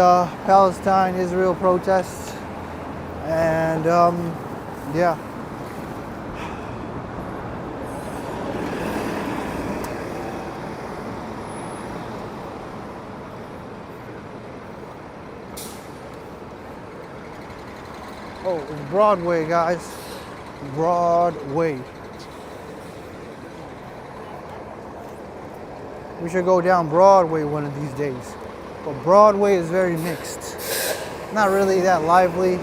Palestine-Israel protests. And yeah. Oh, it's Broadway, guys. Broadway. We should go down Broadway one of these days. But Broadway is very mixed. Not really that lively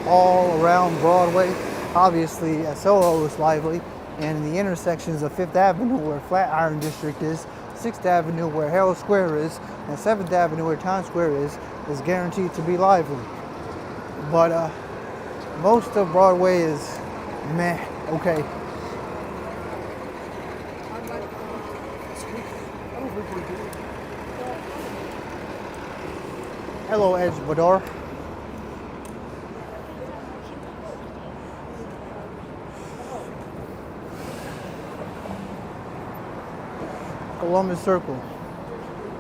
all around Broadway. Obviously, at Soho is lively. And in the intersections of 5th Avenue, where Flatiron District is, 6th Avenue, where Herald Square is, and 7th Avenue, where Times Square is guaranteed to be lively. But most of Broadway is meh, okay. Hello, Edge Bador. Columbus Circle.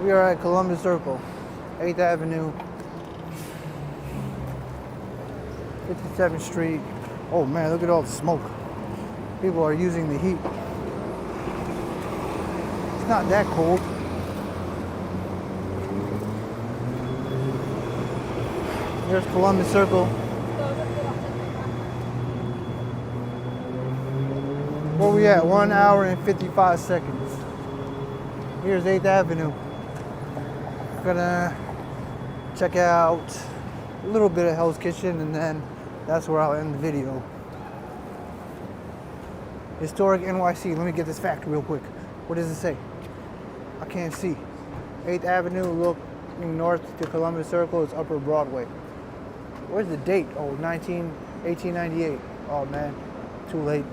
We are at Columbus Circle, 8th Avenue, 57th Street. Oh man, look at all the smoke. People are using the heat. It's not that cold. There's Columbus Circle. Where we at? 1 hour and 55 seconds. Here's 8th Avenue. Gonna check out a little bit of Hell's Kitchen and then that's where I'll end the video. Historic NYC. Let me get this fact real quick. What does it say? I can't see. 8th Avenue looking north to Columbus Circle is Upper Broadway. Where's the date? Oh, 1898. Oh man. Too late.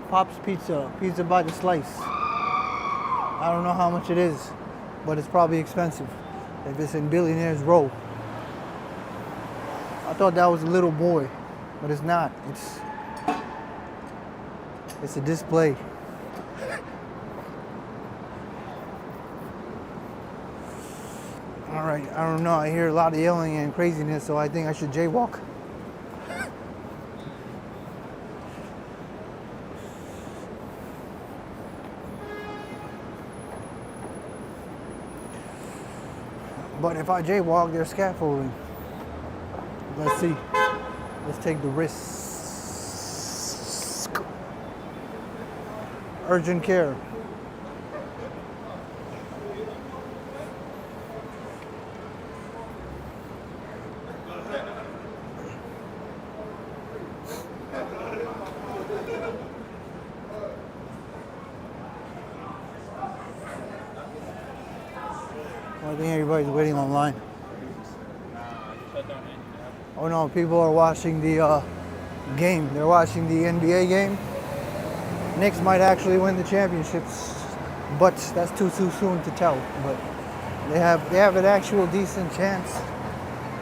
Pop's Pizza, pizza by the slice. I don't know how much it is, but it's probably expensive if it's in Billionaires Row. I thought that was a little boy, but it's not. It's a display. All right, I don't know. I hear a lot of yelling and craziness, so I think I should jaywalk. But if I jaywalk, there's scaffolding. Let's see. Let's take the risk. Urgent care. I think everybody's waiting online. Oh no, people are watching the game. They're watching the NBA game. Knicks might actually win the championships, but that's too soon to tell. But they have an actual decent chance.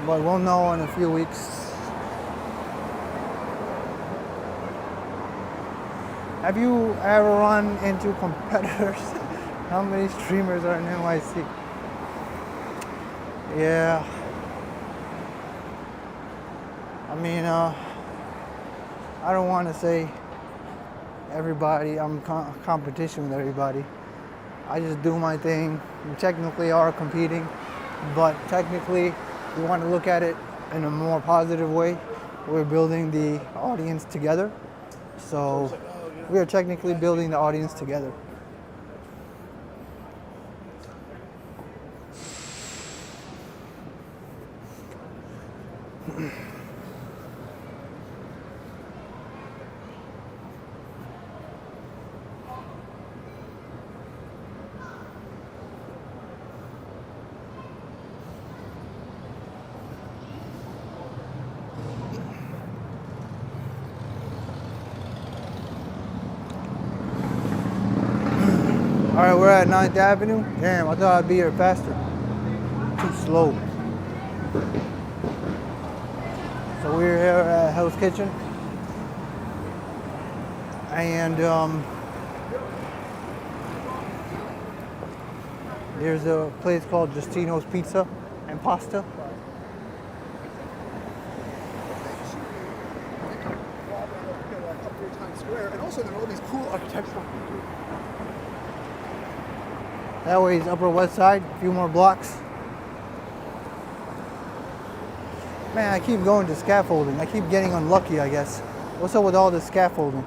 But we'll know in a few weeks. Have you ever run into competitors? How many streamers are in NYC? Yeah. I mean, I don't want to say everybody, I'm competition with everybody. I just do my thing. We technically are competing, but technically we want to look at it in a more positive way. We're building the audience together. So we are technically building the audience together. All right, we're at 9th Avenue. Damn, I thought I'd be here faster. Too slow. So we're here at Hell's Kitchen. And there's a place called Justino's Pizza and Pasta. Up through Times Square, and also there are all these cool architectural features. That way is Upper West Side, a few more blocks. Man, I keep going to scaffolding. I keep getting unlucky, I guess. What's up with all this scaffolding?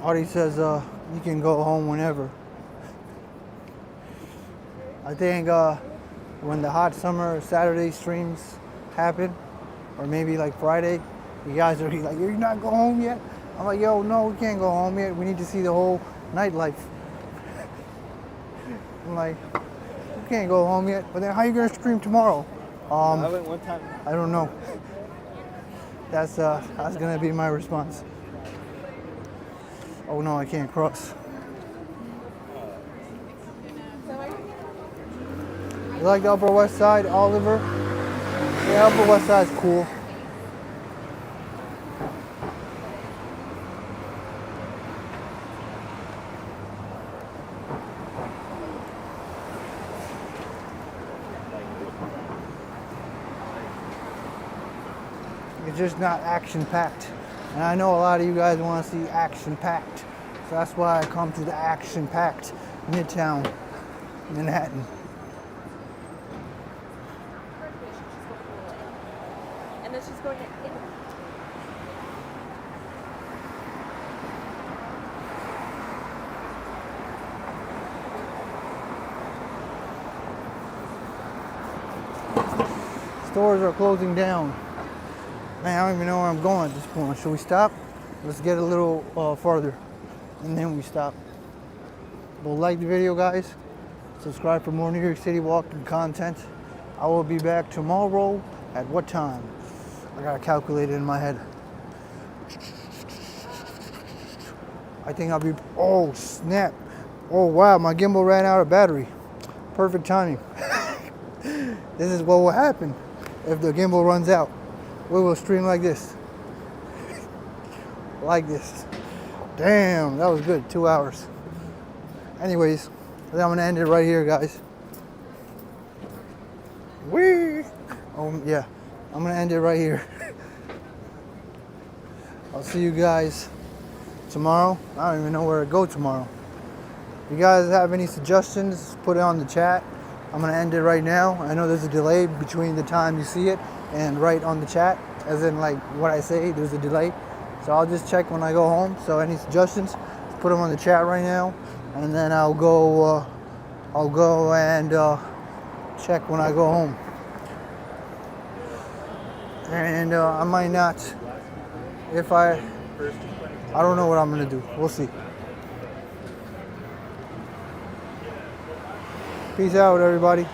Artie says you can go home whenever. I think when the hot summer Saturday streams happen, or maybe like Friday, you guys are like, you're not going home yet? I'm like, yo, no, we can't go home yet. We need to see the whole nightlife. I'm like, you can't go home yet. But then how you gonna stream tomorrow? I went one time. I don't know. That's gonna be my response. Oh no, I can't cross. You like the Upper West Side, Oliver? Yeah, Upper West Side's cool. It's just not action-packed. And I know a lot of you guys want to see action-packed. So that's why I come to the action-packed Midtown, Manhattan. And then she's going to Italy. Stores are closing down. Man, I don't even know where I'm going at this point. Should we stop? Let's get a little farther and then we stop. Well, like the video, guys. Subscribe for more New York City walking content. I will be back tomorrow at what time? I gotta calculate it in my head. I think I'll be, oh snap. Oh wow, my gimbal ran out of battery. Perfect timing. This is what will happen if the gimbal runs out. We will stream like this. Like this. Damn, that was good. 2 hours. Anyways, I'm gonna end it right here, guys. Whee! Oh yeah, I'm gonna end it right here. I'll see you guys tomorrow. I don't even know where to go tomorrow. If you guys have any suggestions, put it on the chat. I'm gonna end it right now. I know there's a delay between the time you see it and right on the chat, as in like what I say, there's a delay. So I'll just check when I go home. So any suggestions, put them on the chat right now, and then I'll go and check when I go home. And I might not, if I don't know what I'm gonna do. We'll see. Peace out, everybody.